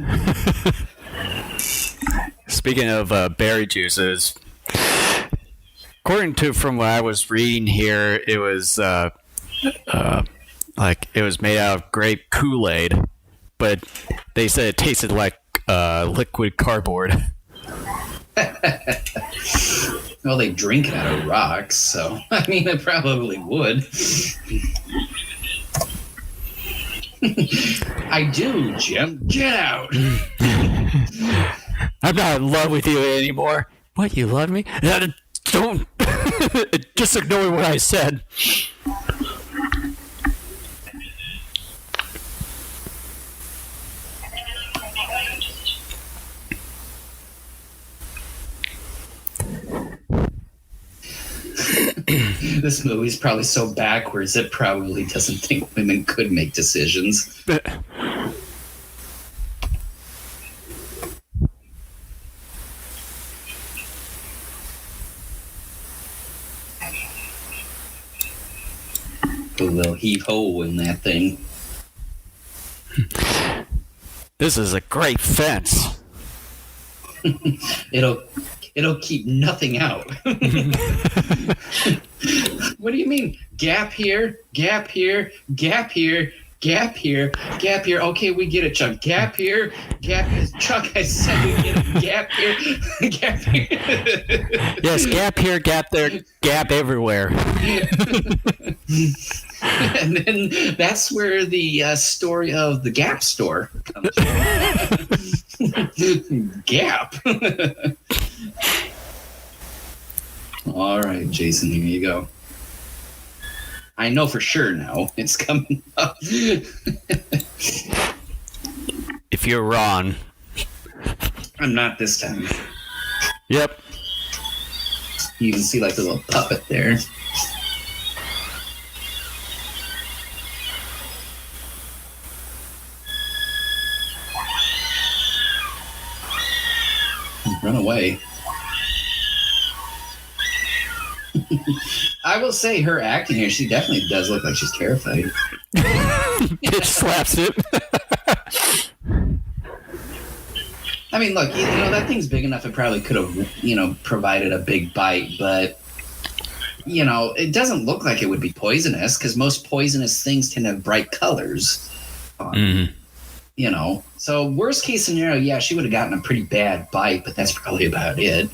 Speaking of berry juices, according to from what I was reading here, it was like it was made out of grape Kool-Aid, but they said it tasted like liquid cardboard. Well, they drink it out of rocks, so I mean, it probably would. I do, Jim. Get out. I'm not in love with you anymore. What, you love me? Don't. Just ignore what I said. This movie's probably so backwards it probably doesn't think women could make decisions. Put a little heave-ho in that thing. This is a great fence. It'll keep nothing out. What do you mean? Gap here, gap here, gap here, gap here, gap here. Okay, we get it, Chuck. Gap here, gap here. Chuck, I said we get it. Gap here, gap here. Yes, gap here, gap there, gap everywhere. And then that's where the story of the Gap store comes from. Gap. All right, Jason, here you go. I know for sure now it's coming up. If you're wrong. I'm not this time. Yep. You even see like the little puppet there. Run away. I will say her acting here, she definitely does look like she's terrified. Bitch slaps it. I mean, look, you know, that thing's big enough it probably could have, you know, provided a big bite, but, you know, it doesn't look like it would be poisonous because most poisonous things tend to have bright colors. You know, so worst case scenario, yeah, she would have gotten a pretty bad bite, but that's probably about it.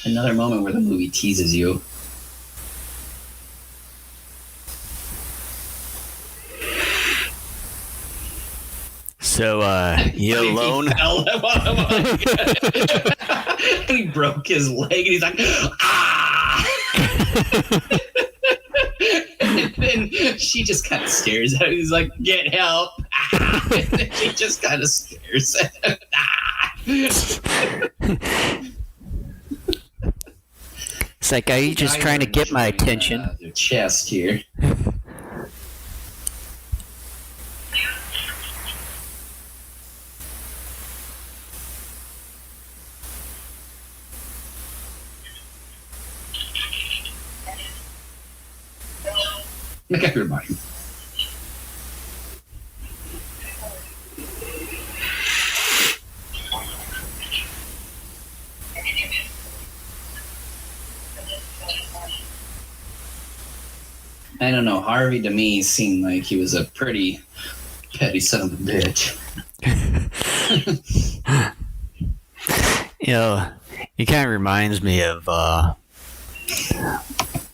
Another moment where the movie teases you. So, you alone? And he broke his leg, and he's like, ah! And then she just kind of stares at him. He's like, get help. Ah! And then she just kind of stares at him. Ah! It's like, are you just trying to get my attention? Your chest here. Make up your mind. I don't know. Harvey to me seemed like he was a pretty petty son of a bitch. You know, he kind of reminds me of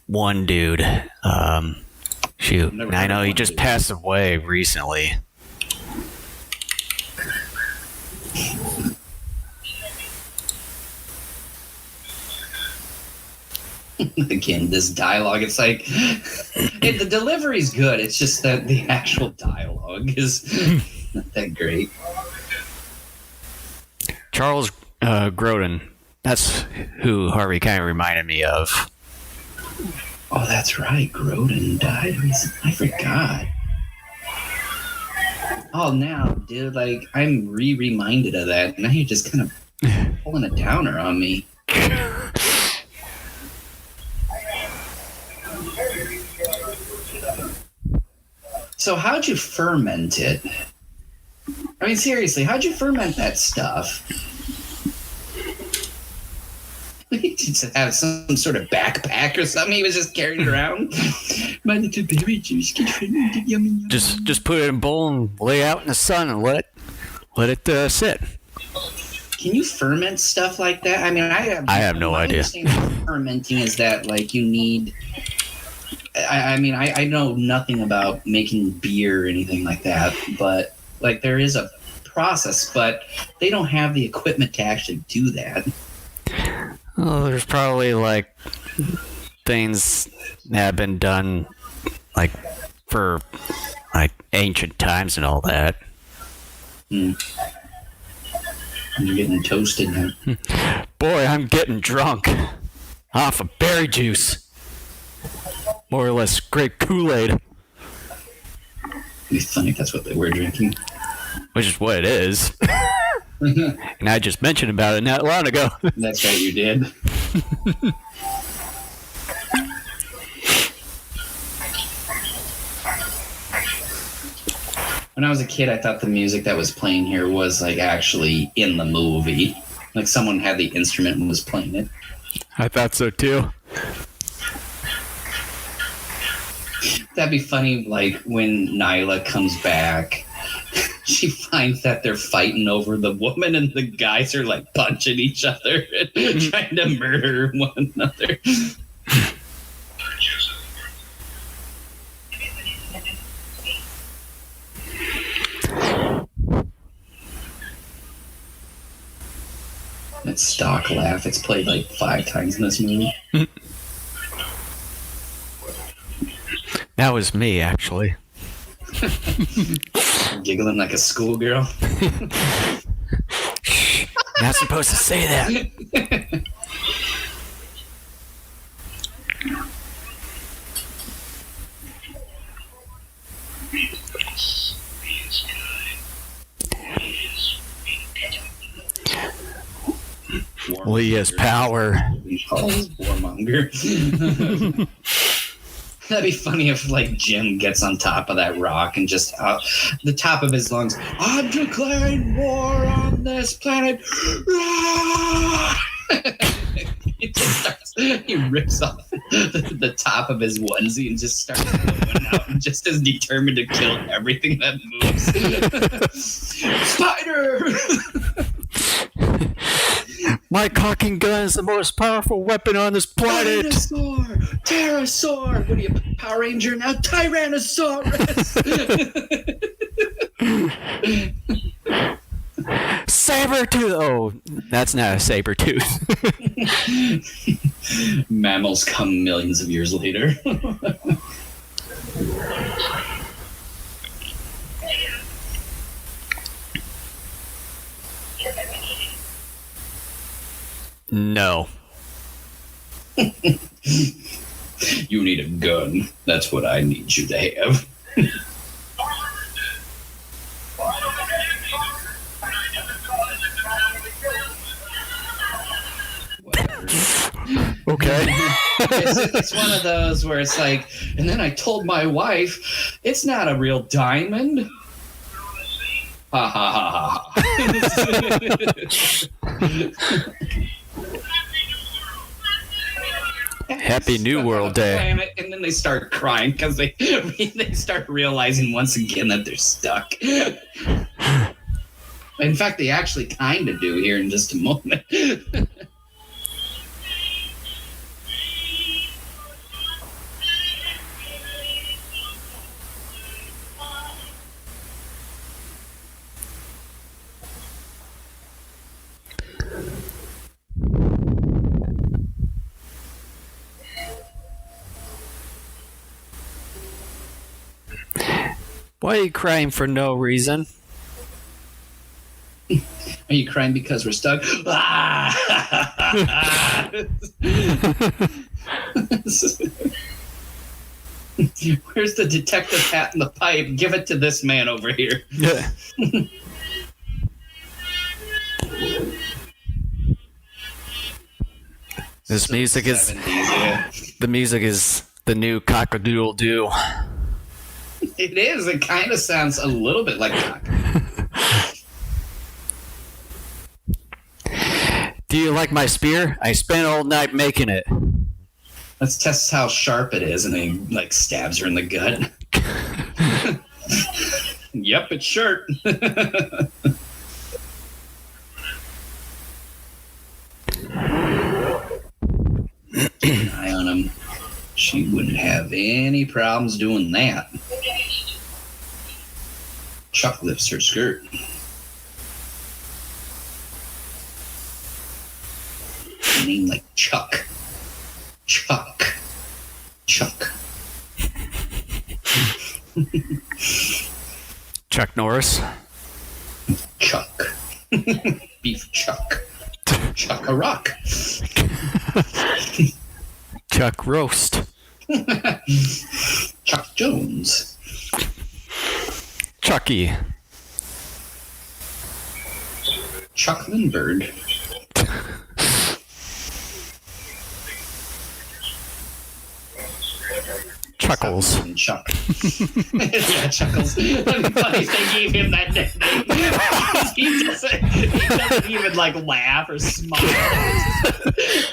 one dude. Shoot, I know he just passed away recently. Again, this dialogue, it's like the delivery's good. It's just that the actual dialogue is not that great. Charles Grodin. That's who Harvey kind of reminded me of. Oh, that's right. Grodin died. I forgot. Oh, now, dude, like, I'm reminded of that. Now you're just kind of pulling a downer on me. So how'd you ferment it? I mean, seriously, how'd you ferment that stuff? He just have some sort of backpack or something. He was just carrying it around. My little berry juice, get fermented, yummy, yummy. Just put it in a bowl and lay out in the sun and let it sit. Can you ferment stuff like that? I mean, I have no idea. Fermenting is that like you need. I mean, I know nothing about making beer or anything like that, but like there is a process, but they don't have the equipment to actually do that. Oh, there's probably like things that have been done like for like ancient times and all that. You're getting toasted now. Boy, I'm getting drunk off of berry juice. More or less grape Kool-Aid. It'd be funny if that's what they were drinking. Which is what it is. And I just mentioned about it not long ago. That's right, you did. When I was a kid, I thought the music that was playing here was like actually in the movie. Like someone had the instrument and was playing it. I thought so too. That'd be funny, like when Nyla comes back, she finds that they're fighting over the woman and the guys are like punching each other and trying to murder one another. ultimate stock laugh. It's played like 5 times in this movie. That was me, actually. Giggling like a schoolgirl. Not supposed to say that. Well, he has power. He calls warmonger. That'd be funny if, like, Jim gets on top of that rock and just the top of his lungs. I'm declaring war on this planet. He rips off the top of his onesie and just starts blowing out, and just as determined to kill everything that moves. Spider! My cocking gun is the most powerful weapon on this planet. Pterosaur! What are you, Power Ranger now? Tyrannosaurus! Saber-tooth! Oh, that's not a saber-tooth. Mammals come millions of years later. No. You need a gun. That's what I need you to have. Okay. It's one of those where it's like, and then I told my wife, it's not a real diamond. Ha ha ha ha. Happy New World Day. Planet, and then they start crying because they start realizing once again that they're stuck. In fact, they actually kind of do here in just a moment. Why are you crying for no reason? Are you crying because we're stuck? Where's the detective hat and the pipe? Give it to this man over here. Yeah. This music is 70s, yeah. the music is the new cock-a-doodle-doo. It is. It kind of sounds a little bit like cock. Do you like my spear? I spent all night making it. Let's test how sharp it is, and then he, like, stabs her in the gut. Yep, it's sharp. Keep an eye on him. She wouldn't have any problems doing that. Chuck lifts her skirt. I mean, like Chuck. Chuck. Chuck. Chuck Norris. Chuck. Beef Chuck. Chuck a rock. Chuck Roast. Chuck Jones. Chucky. Chuck Lindbergh. Chuckles. Chuck. Yeah, Chuckles. That'd be funny if they gave him that nickname. he doesn't even like laugh or smile.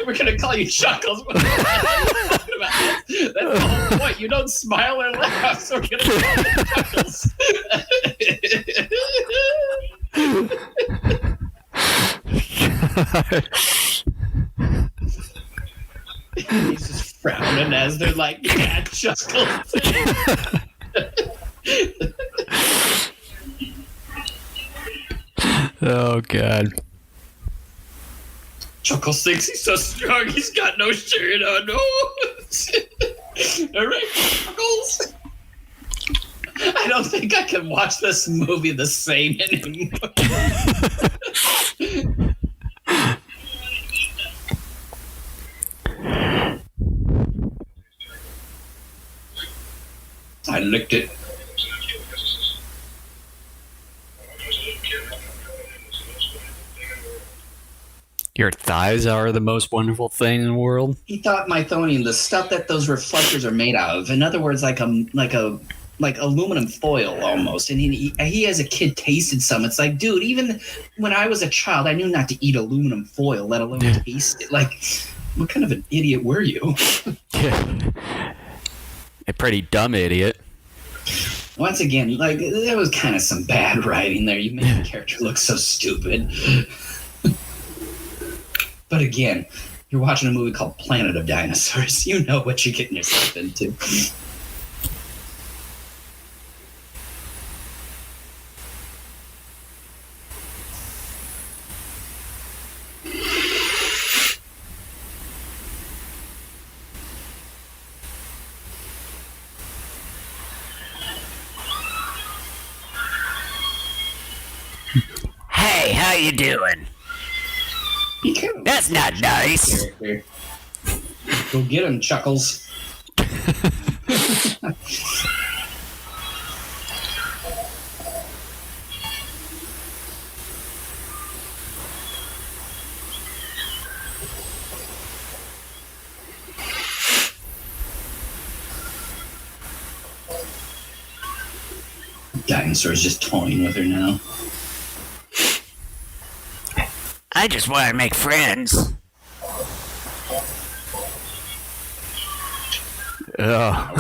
We're gonna call you Chuckles. What are you talking about? That's the whole point. You don't smile or laugh, so we're gonna call you Chuckles. He's just frowning as they're like, yeah, Chuckles. Oh, God. Chuckles thinks he's so strong, he's got no shirt on. No. All right, Chuckles. I don't think I can watch this movie the same anymore. I licked it. Your thighs are the most wonderful thing in the world. He thought Mythonian, the stuff that those reflectors are made out of. In other words, like aluminum foil almost. And he as a kid tasted some. It's like, dude, even when I was a child, I knew not to eat aluminum foil, let alone taste it. Like, what kind of an idiot were you? A pretty dumb idiot. Once again, like, there was kind of some bad writing there. You made the character look so stupid. But again, you're watching a movie called Planet of Dinosaurs. You know what you're getting yourself into. Hey, how you doing? That's not nice. Go get him, Chuckles. Dinosaur's just toying with her now. I just want to make friends. Oh.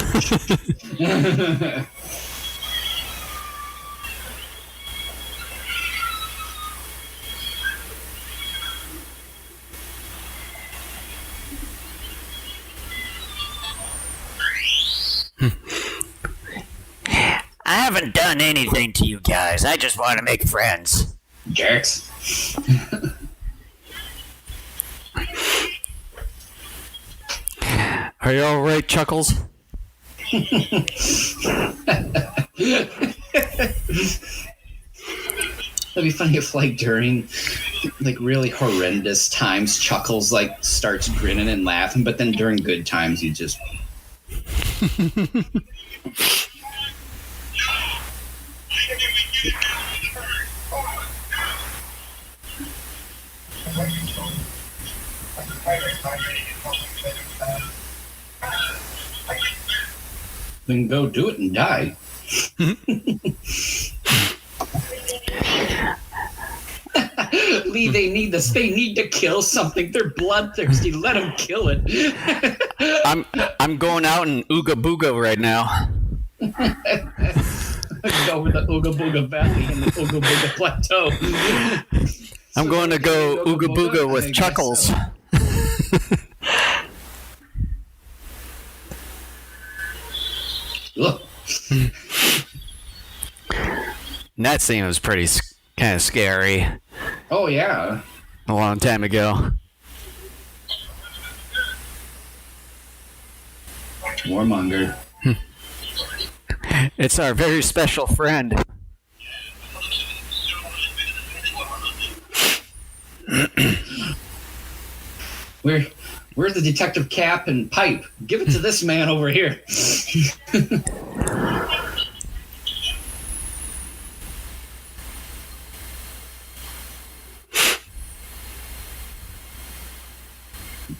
I haven't done anything to you guys. I just want to make friends. Jerks. Are you alright, Chuckles? That'd be funny if, like, during, like, really horrendous times, Chuckles, like, starts grinning and laughing, but then during good times, he just... Then go do it and die. Lee, they need this. They need to kill something. They're bloodthirsty. Let them kill it. I'm going out in Ooga Booga right now. Go over the Ooga Booga Valley and the Ooga Booga Plateau. I'm going to go Ooga Booga with Chuckles. Look. And that scene was pretty kind of scary. Oh, yeah. A long time ago. Warmonger. It's our very special friend. Where's the detective cap and pipe? Give it to this man over here. He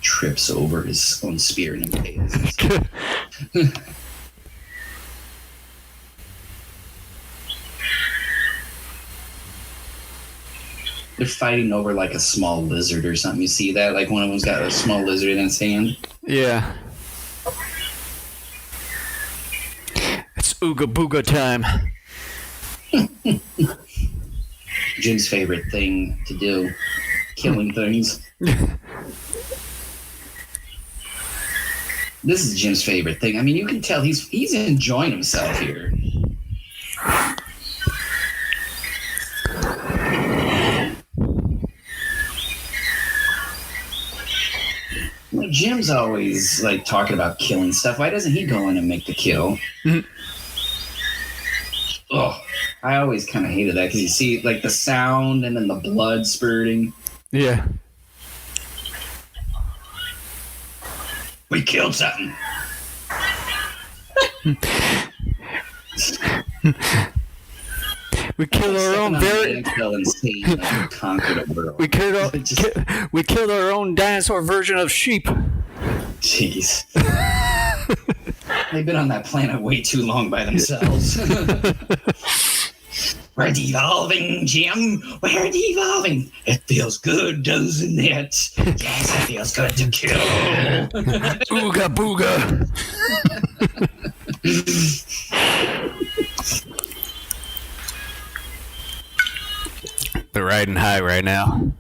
trips over his own spear and impales. They're fighting over like a small lizard or something. You see that? Like one of them's got a small lizard in its hand. Yeah. It's Ooga Booga time. Jim's favorite thing to do. Killing things. This is Jim's favorite thing. I mean, you can tell he's enjoying himself here. Jim's always like talking about killing stuff. Why doesn't he go in and make the kill? Oh, I always kind of hated that because you see like the sound and then the blood spurting. Yeah. We killed something. We killed our own we killed our own dinosaur version of sheep. Jeez. They've been on that planet way too long by themselves. We're devolving, Jim. We're devolving. It feels good, doesn't it? Yes, it feels good to kill. Ooga booga. They're riding high right now.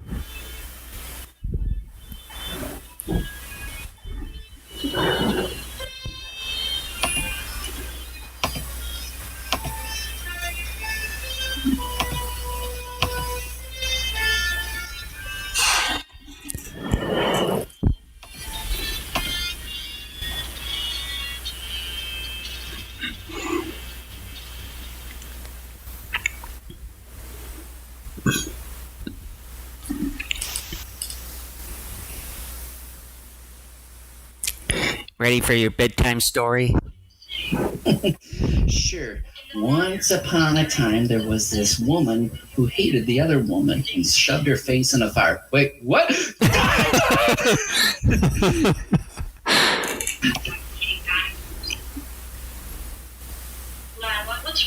Ready for your bedtime story? Sure. Once upon a time, there was this woman who hated the other woman and shoved her face in a fire. Wait, what? What's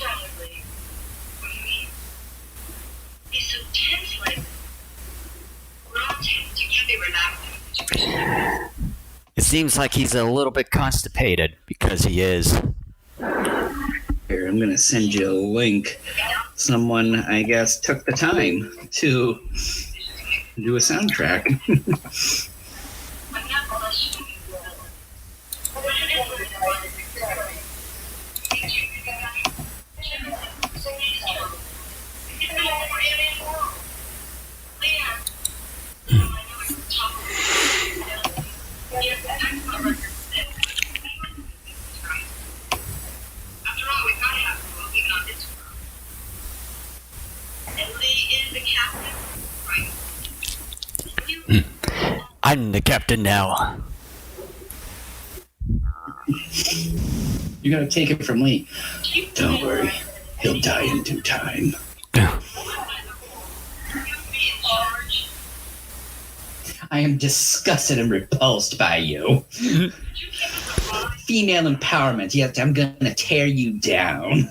wrong with Lee? What do you mean? He's so tense lately. We're all tense. You can't be relaxed. It seems like he's a little bit constipated, because he is. Here, I'm going to send you a link. Someone, I guess, took the time to do a soundtrack. I'm not questioning you. After all, we gotta have a rule, even on this world. And Lee is the captain, right? I'm the captain now. You got to take it from Lee. Don't worry. He'll die in due time. I am disgusted and repulsed by you. Female empowerment, yet I'm gonna tear you down.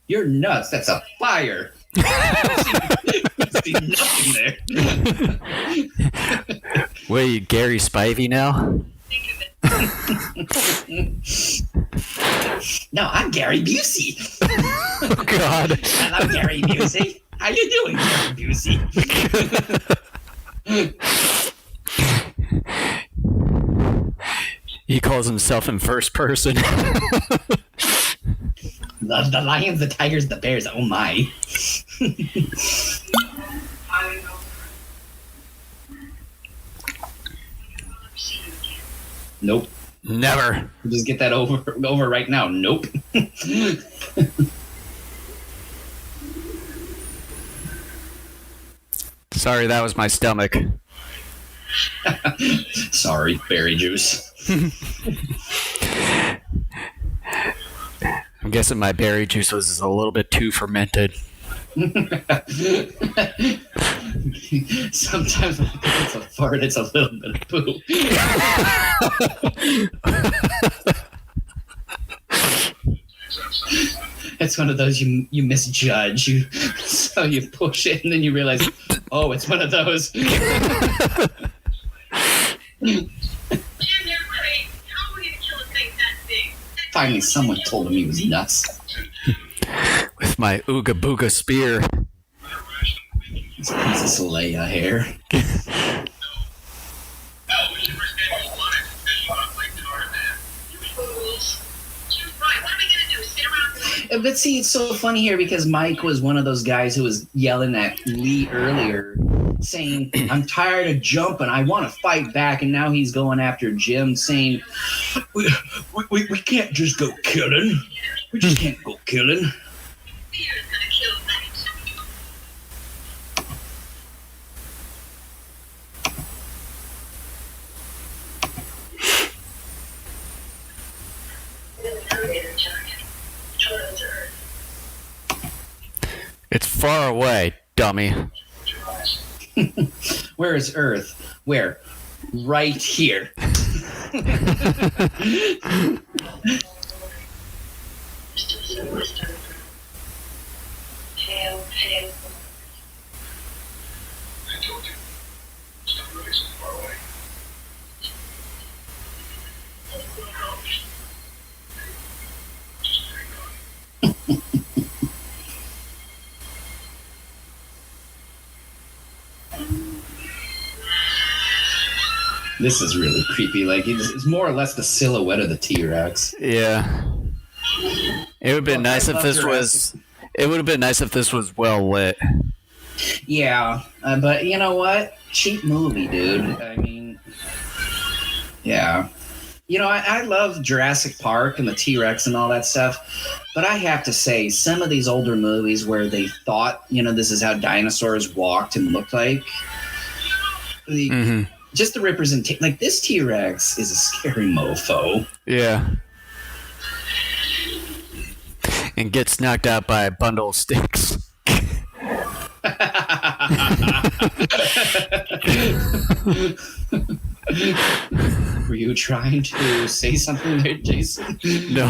You're nuts, that's a fire. I see nothing there. What are you, Gary Spivey now? No, I'm Gary Busey. Oh, God. Hello, Gary Busey. How you doing, Gary Busey? He calls himself in first person. Love the lions, the tigers, the bears. Oh, my. Nope. Never. Just get that over right now. Nope. Sorry, that was my stomach. Sorry, berry juice. I'm guessing my berry juice was a little bit too fermented. Sometimes when it's a fart, it's a little bit of poo. It's one of those you misjudge. So you push it and then you realize, oh, it's one of those. Finally, someone told him he was nuts. With my Ooga Booga spear. It's a piece of Leia hair. But see, it's so funny here because Mike was one of those guys who was yelling at Lee earlier, saying, I'm tired of jumping. I want to fight back. And now he's going after Jim, saying, we can't just go killing. We just can't go killing. Fear is gonna kill Night. There's an elevator, Jack. Towards Earth. It's far away, dummy. Where is Earth? Where? Right here. Pale, pale. I told you. It's not really so far away. Just hang on. This is really creepy. Like, it's more or less the silhouette of the T-Rex. Yeah. It would have been nice if this was. It would have been nice if this was well lit. Yeah, but you know what? Cheap movie, dude. I mean, yeah. You know, I love Jurassic Park and the T-Rex and all that stuff, but I have to say, some of these older movies where they thought, you know, this is how dinosaurs walked and looked like, just the representation, like this T-Rex is a scary mofo. Yeah. And gets knocked out by a bundle of sticks. Were you trying to say something there, Jason? No.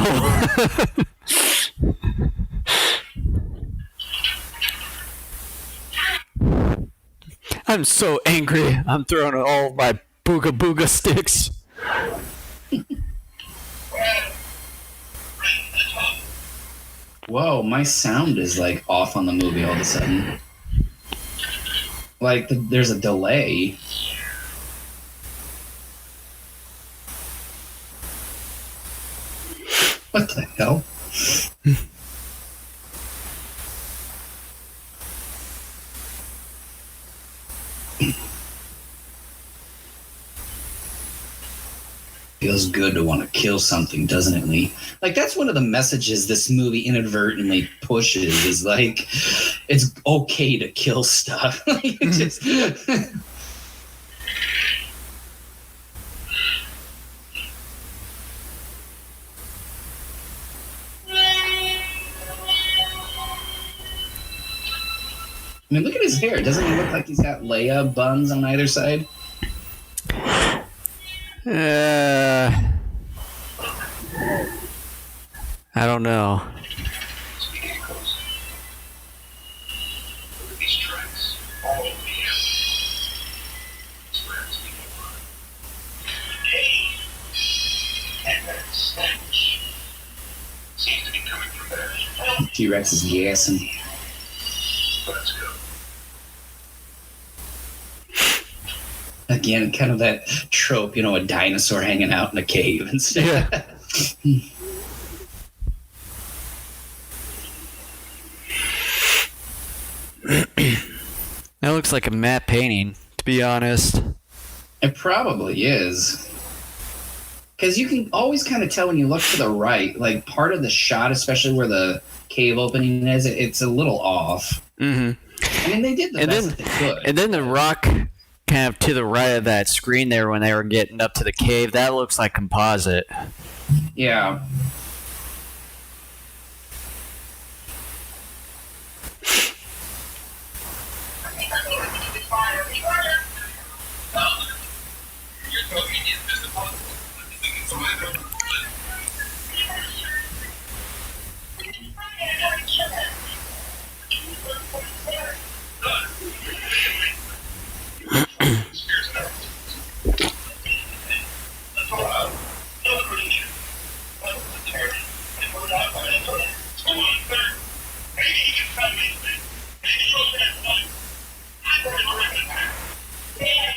I'm so angry. I'm throwing all of my booga booga sticks. Whoa, my sound is like off on the movie all of a sudden. Like there's a delay. What the hell? Feels good to want to kill something, doesn't it, Lee? Like, that's one of the messages this movie inadvertently pushes, is like, it's okay to kill stuff. Like, it's just... I mean, look at his hair. Doesn't he look like he's got Leia buns on either side? I don't know. Look at these tracks. All over the air. That's where it's being run. Hey. And that stench seems to be coming from there. T-Rex is gassing. Let's go. Again, kind of that trope, you know, a dinosaur hanging out in a cave and stuff. Yeah. That looks like a matte painting, to be honest. It probably is. Because you can always kind of tell when you look to the right, like part of the shot, especially where the cave opening is, it's a little off. Mm-hmm. I mean, they did the best that they could. And then the rock kind of to the right of that screen there when they were getting up to the cave, that looks like composite. Yeah. You're talking invisible.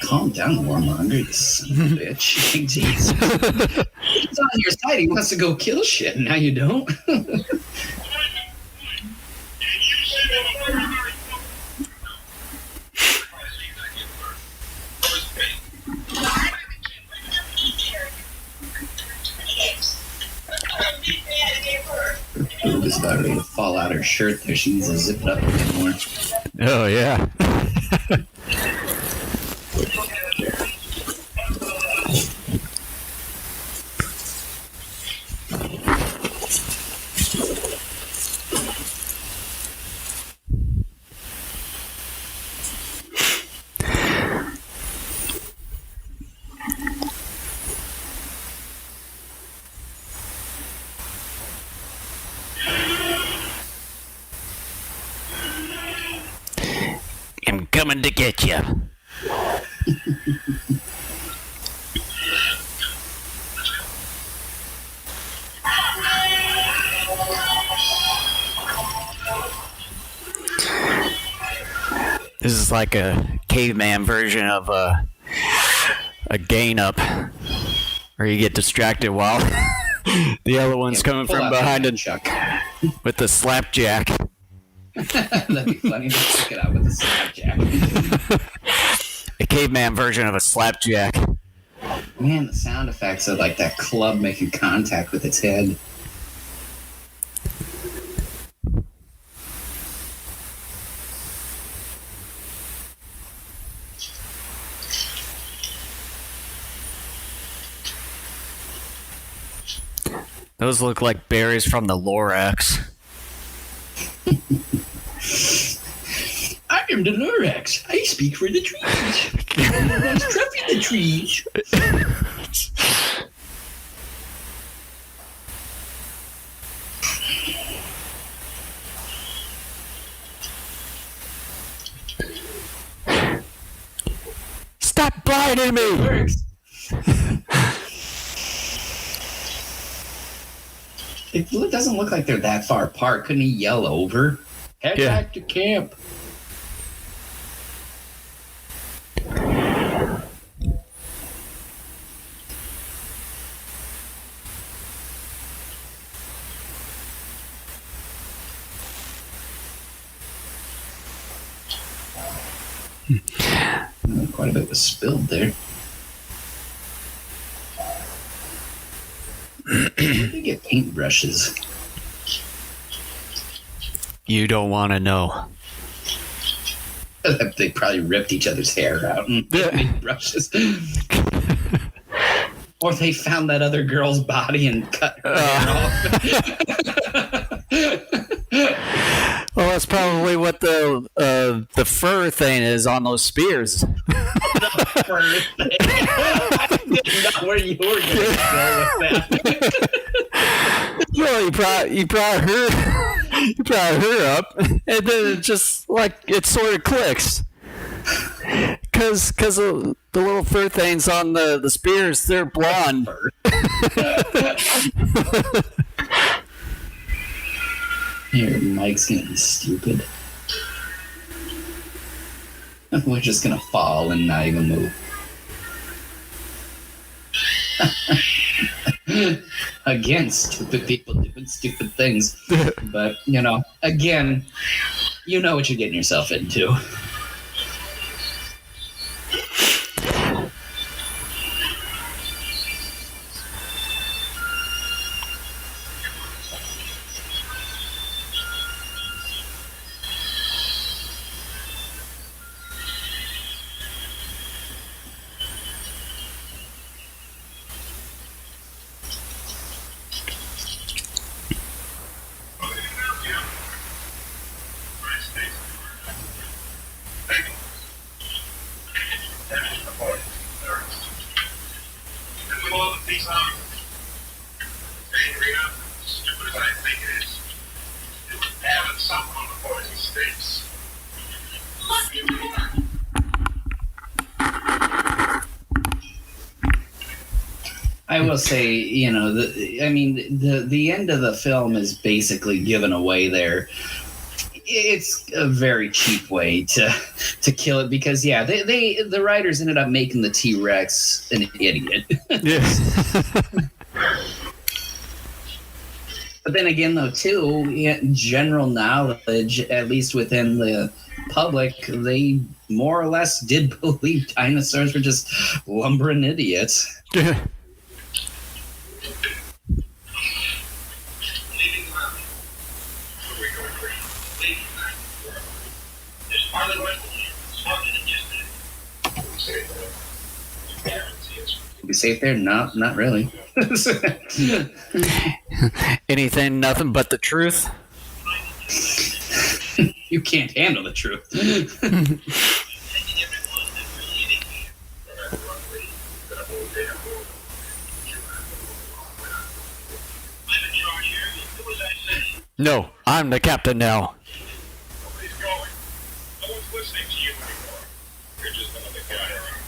Calm down, Warmonger, you son of a bitch. Jeez. He's on your side. He wants to go kill shit, and now you don't. about ready to fall out her shirt there. She needs to zip it up a bit more. Oh, yeah. I'm coming to get you. This is like a caveman version of a gain up, where you get distracted while the other one's coming from behind and Chuck. with the slapjack. That'd be funny to check it out with a slapjack. A caveman version of a slapjack. Man, the sound effects of like that club making contact with its head. Those look like berries from the Lorax. I am the Lorax. I speak for the trees. I was trapping the trees. Stop blinding me! Works. It doesn't look like they're that far apart. Couldn't he yell over? Head back to camp. Quite a bit was spilled there. Where did they get paintbrushes? You don't want to know. They probably ripped each other's hair out and made paintbrushes. Or they found that other girl's body and cut her hair off. Well, that's probably what the fur thing is on those spears. The fur thing. I didn't know where you were going to go with that. Well, you brought her up, and then it just like it sort of clicks. Cause the little fur things on the spears, they're blonde. Here, Mike's gonna be stupid. We're just gonna fall and not even move. Again, stupid people doing stupid things. But, again, you know what you're getting yourself into. I will say, the end of the film is basically given away there. It's a very cheap way to kill it because, the writers ended up making the T-Rex an idiot. Yes. But then again, though, too, general knowledge, at least within the public, they more or less did believe dinosaurs were just lumbering idiots. Harlan went smarter than just that. Say that. You guarantee it's Be safe there? No, not really. Anything, nothing but the truth. You can't handle the truth. taking everyone that we're leaving here. But I'm roughly the whole damn world. I'm in charge here. You do as I say. No, I'm the captain now. Nobody's going. No one's listening to you anymore. You're just another guy around.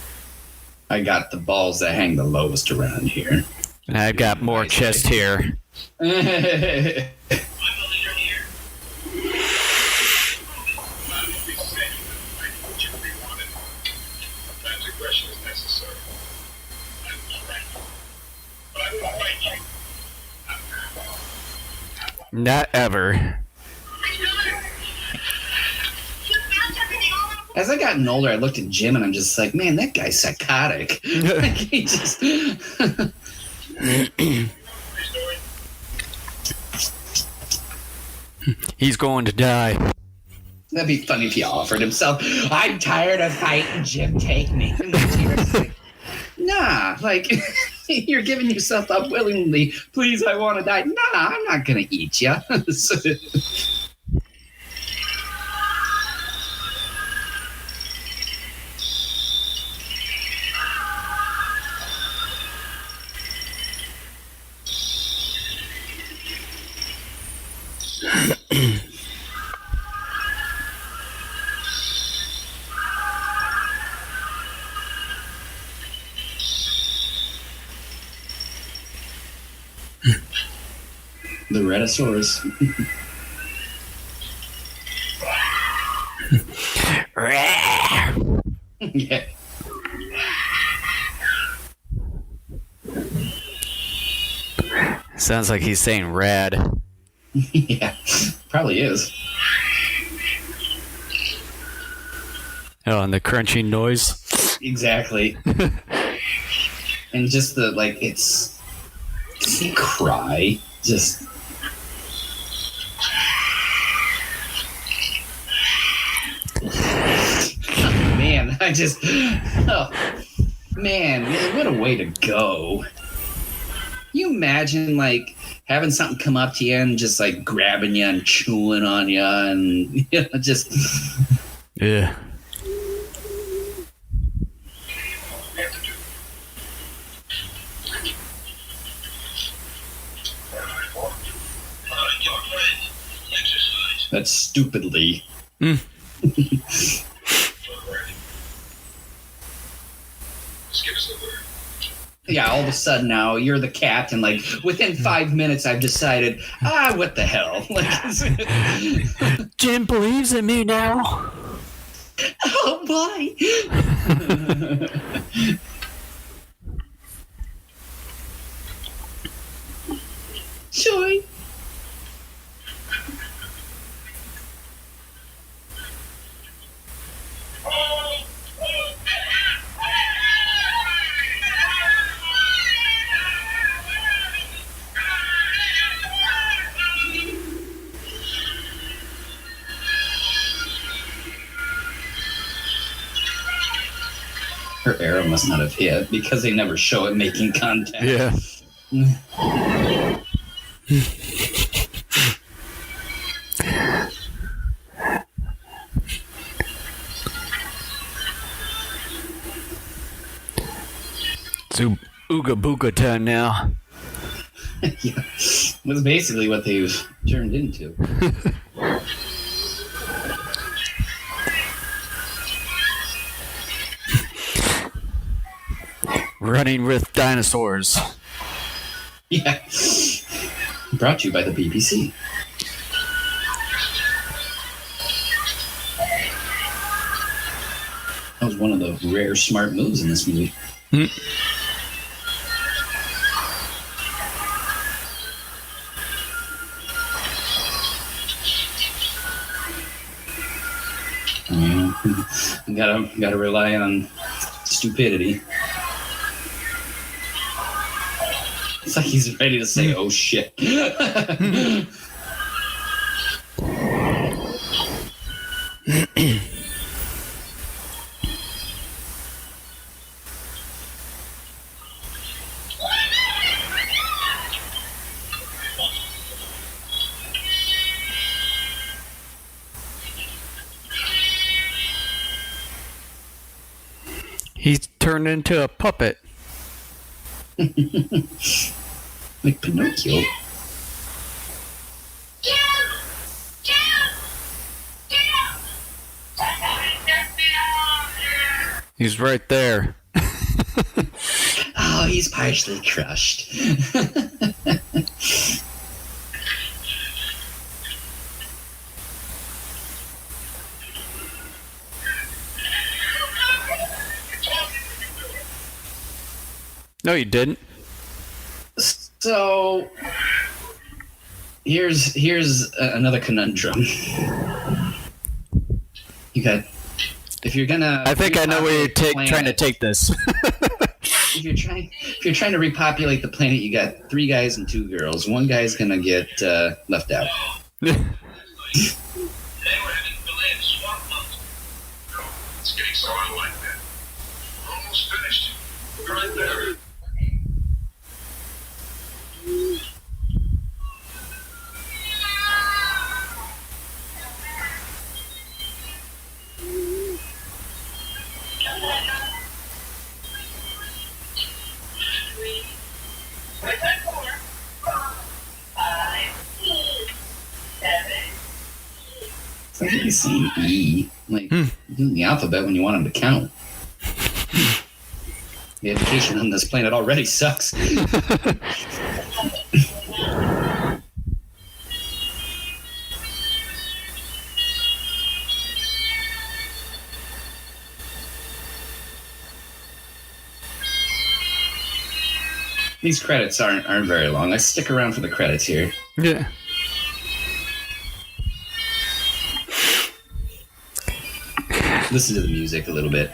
I got the balls that hang the lowest around here. And I've got more chest here. I'm the leader here. Nobody said you couldn't fight what you really wanted. Sometimes aggression is necessary. I was right. But I won't fight you. Not ever. As I gotten older, I looked at Jim and I'm just like, man, that guy's psychotic. Like, he just. He's going to die. That'd be funny if he offered himself. I'm tired of fighting, Jim. Take me. And the T-Rex is like, nah, like you're giving yourself up willingly. Please, I want to die. Nah, I'm not gonna eat you. The Dinosaurs. Yeah. Sounds like he's saying rad. Yeah, probably is. Oh, and the crunching noise. Exactly. And just the, like, it's... Does he cry? Just... Oh, man, I just... Oh, man, what a way to go. You imagine, like, having something come up to you and just, like, grabbing you and chewing on you and, you know, just... Yeah. That's stupidly. Mm. Yeah, all of a sudden now you're the captain. Like within 5 minutes, I've decided, what the hell? Like, Jim believes in me now. oh boy. Joy. Her arrow must not have hit because they never show it making contact. Yeah. It's Ooga Booga time now. Yeah, that's basically what they've turned into. Running with dinosaurs. Yeah. Brought to you by the BBC. That was one of the rare smart moves in this movie. Gotta rely on stupidity. It's like he's ready to say, oh shit. He's turned into a puppet. Like Pinocchio. He's right there. Oh, he's partially crushed. No, you didn't. So here's another conundrum. You got, if you're gonna, I think I know where you're trying to take this. if you're trying to repopulate the planet, you got 3 guys and 2 girls. One guy's gonna get left out. They were having filet and swamp monster. No, it's getting started like that. We're almost finished. We're right there. It's like he's saying E. Like, doing the alphabet when you want him to count. The education on this planet already sucks. These credits aren't very long. Let's stick around for the credits here. Yeah. Listen to the music a little bit.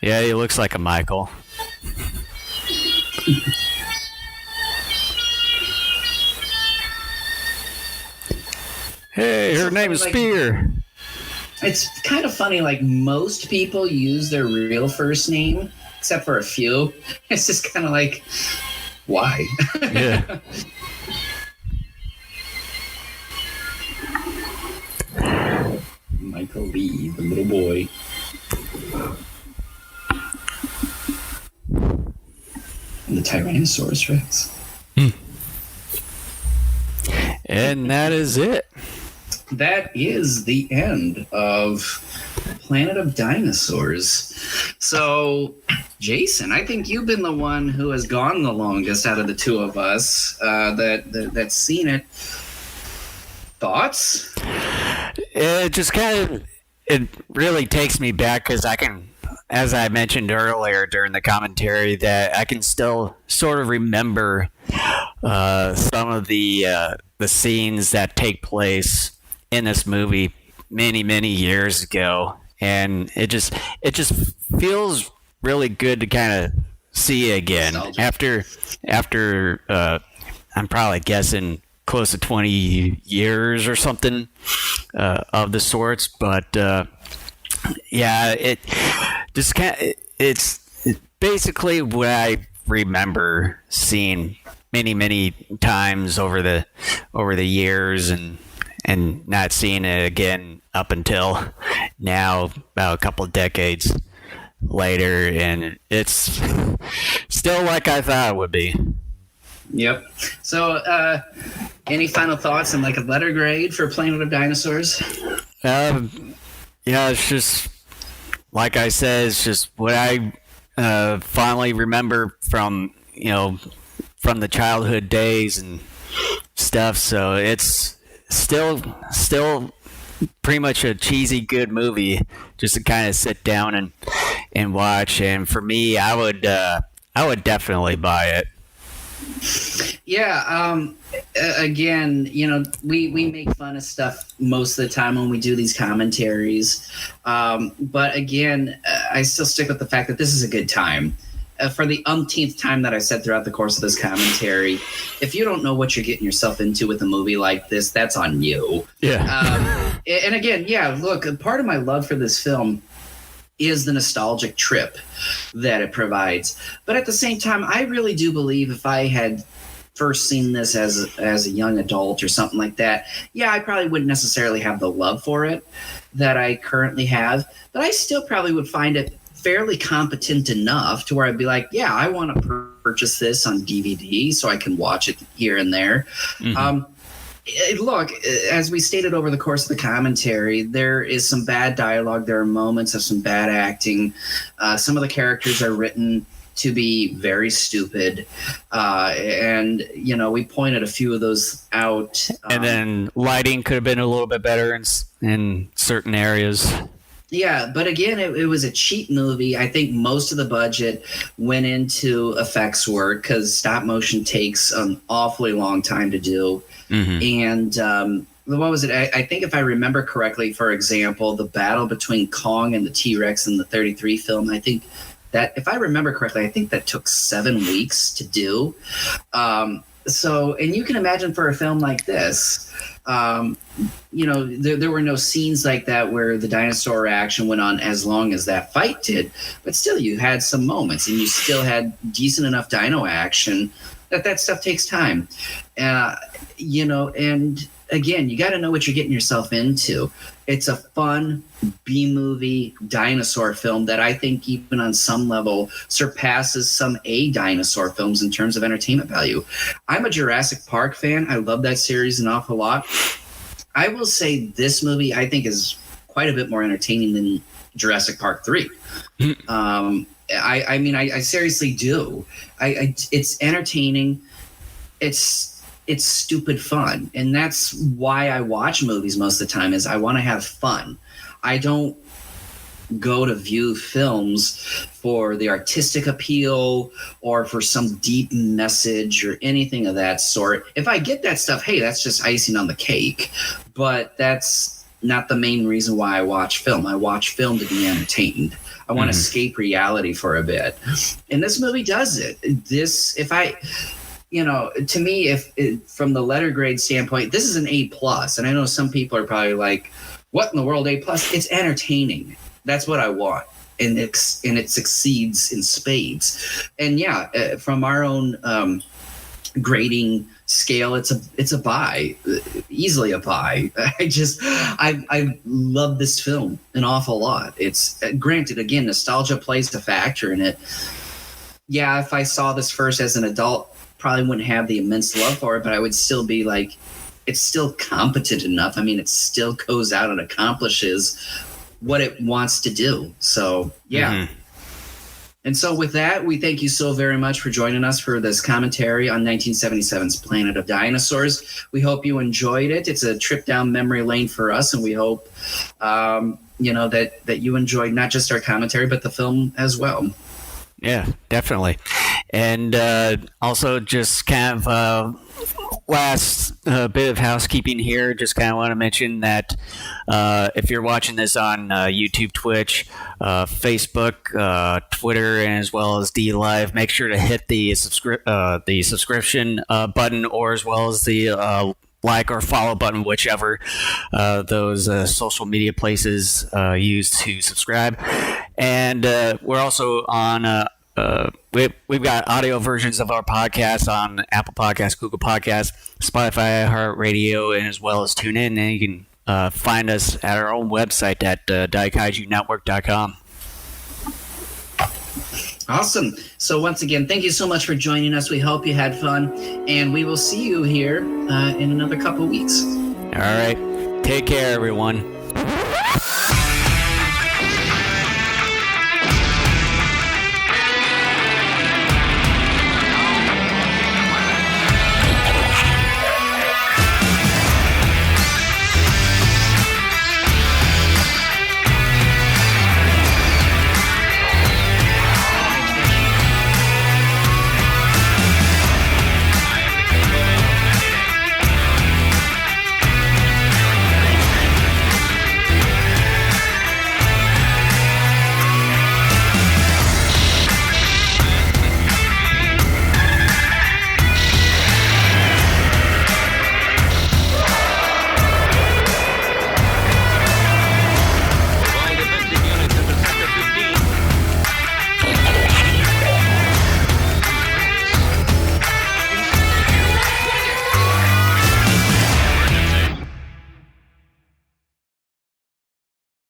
Yeah, he looks like a Michael. Hey, her name is Spear. It's kind of funny, like, most people use their real first name, except for a few. It's just kind of like, why? Yeah. Michael Lee, the little boy. And the Tyrannosaurus Rex. And that is it. That is the end of Planet of Dinosaurs. So, Jason, I think you've been the one who has gone the longest out of the two of us that's seen it. Thoughts? It just it really takes me back because I can, as I mentioned earlier during the commentary, that I can still sort of remember some of the scenes that take place in this movie many years ago, and it just feels really good to kind of see it again after I'm probably guessing close to 20 years or something of the sorts, but yeah, it's basically what I remember seeing many times over the years, and not seeing it again up until now, about a couple of decades later, and it's still like I thought it would be. Yep. So, any final thoughts on like a letter grade for Planet of Dinosaurs? Yeah, it's just like I said, it's just what I fondly remember from the childhood days and stuff. So it's still pretty much a cheesy good movie just to kind of sit down and watch. And for me, I would definitely buy it. Yeah. Again, we make fun of stuff most of the time when we do these commentaries. But again, I still stick with the fact that this is a good time. For the umpteenth time that I said throughout the course of this commentary, if you don't know what you're getting yourself into with a movie like this, that's on you. Yeah. And again, yeah, look, part of my love for this film is the nostalgic trip that it provides. But at the same time, I really do believe if I had first seen this as a young adult or something like that, yeah, I probably wouldn't necessarily have the love for it that I currently have, but I still probably would find it fairly competent enough to where I'd be like, yeah, I want to purchase this on DVD so I can watch it here and there. Look, as we stated over the course of the commentary, there is some bad dialogue. There are moments of some bad acting. Some of the characters are written to be very stupid. And, you know, we pointed a few of those out. And then lighting could have been a little bit better in certain areas. Yeah, but again, it was a cheap movie. I think most of the budget went into effects work because stop motion takes an awfully long time to do. And what was it? I think if I remember correctly, for example, the battle between Kong and the T-Rex in the 33 film, I think that, if I remember correctly, I think that took 7 weeks to do. So, and you can imagine for a film like this, you know, there were no scenes like that where the dinosaur action went on as long as that fight did. But still, you had some moments, and you still had decent enough dino action that stuff takes time. You know, and again, you got to know what you're getting yourself into. It's a fun B-movie dinosaur film that I think even on some level surpasses some A dinosaur films in terms of entertainment value. I'm a Jurassic Park fan. I love that series an awful lot. I will say this movie I think is quite a bit more entertaining than Jurassic Park 3. I mean, I seriously do. It's entertaining. It's stupid fun, and that's why I watch movies most of the time, is I want to have fun. I don't go to view films for the artistic appeal or for some deep message or anything of that sort. If I get that stuff, hey, that's just icing on the cake, but that's not the main reason why I watch film. I watch film to be entertained. I want to escape reality for a bit, and this movie does it. You know, to me, if from the letter grade standpoint, this is an A+. And I know some people are probably like, what in the world, A+? It's entertaining. That's what I want. And it succeeds in spades. And yeah, from our own grading scale, it's a buy, easily a buy. I love this film an awful lot. It's granted, again, nostalgia plays a factor in it. Yeah, if I saw this first as an adult, probably wouldn't have the immense love for it, but I would still be like, it's still competent enough. I mean, it still goes out and accomplishes what it wants to do. So, yeah. And so with that, we thank you so very much for joining us for this commentary on 1977's Planet of Dinosaurs. We hope you enjoyed it. It's a trip down memory lane for us, and we hope, you know, that you enjoyed not just our commentary, but the film as well. Yeah, definitely. And also just kind of last bit of housekeeping here. Just kind of want to mention that if you're watching this on YouTube, Twitch, Facebook, Twitter, and as well as DLive, make sure to hit the subscription button, or as well as the like or follow button, whichever those social media places use to subscribe. And we're also on we've got audio versions of our podcast on Apple Podcasts, Google Podcasts, Spotify, iHeartRadio, and as well as TuneIn. And you can find us at our own website at daikaijunetwork.com. Awesome. So once again, thank you so much for joining us. We hope you had fun, and we will see you here in another couple of weeks. All right. Take care, everyone.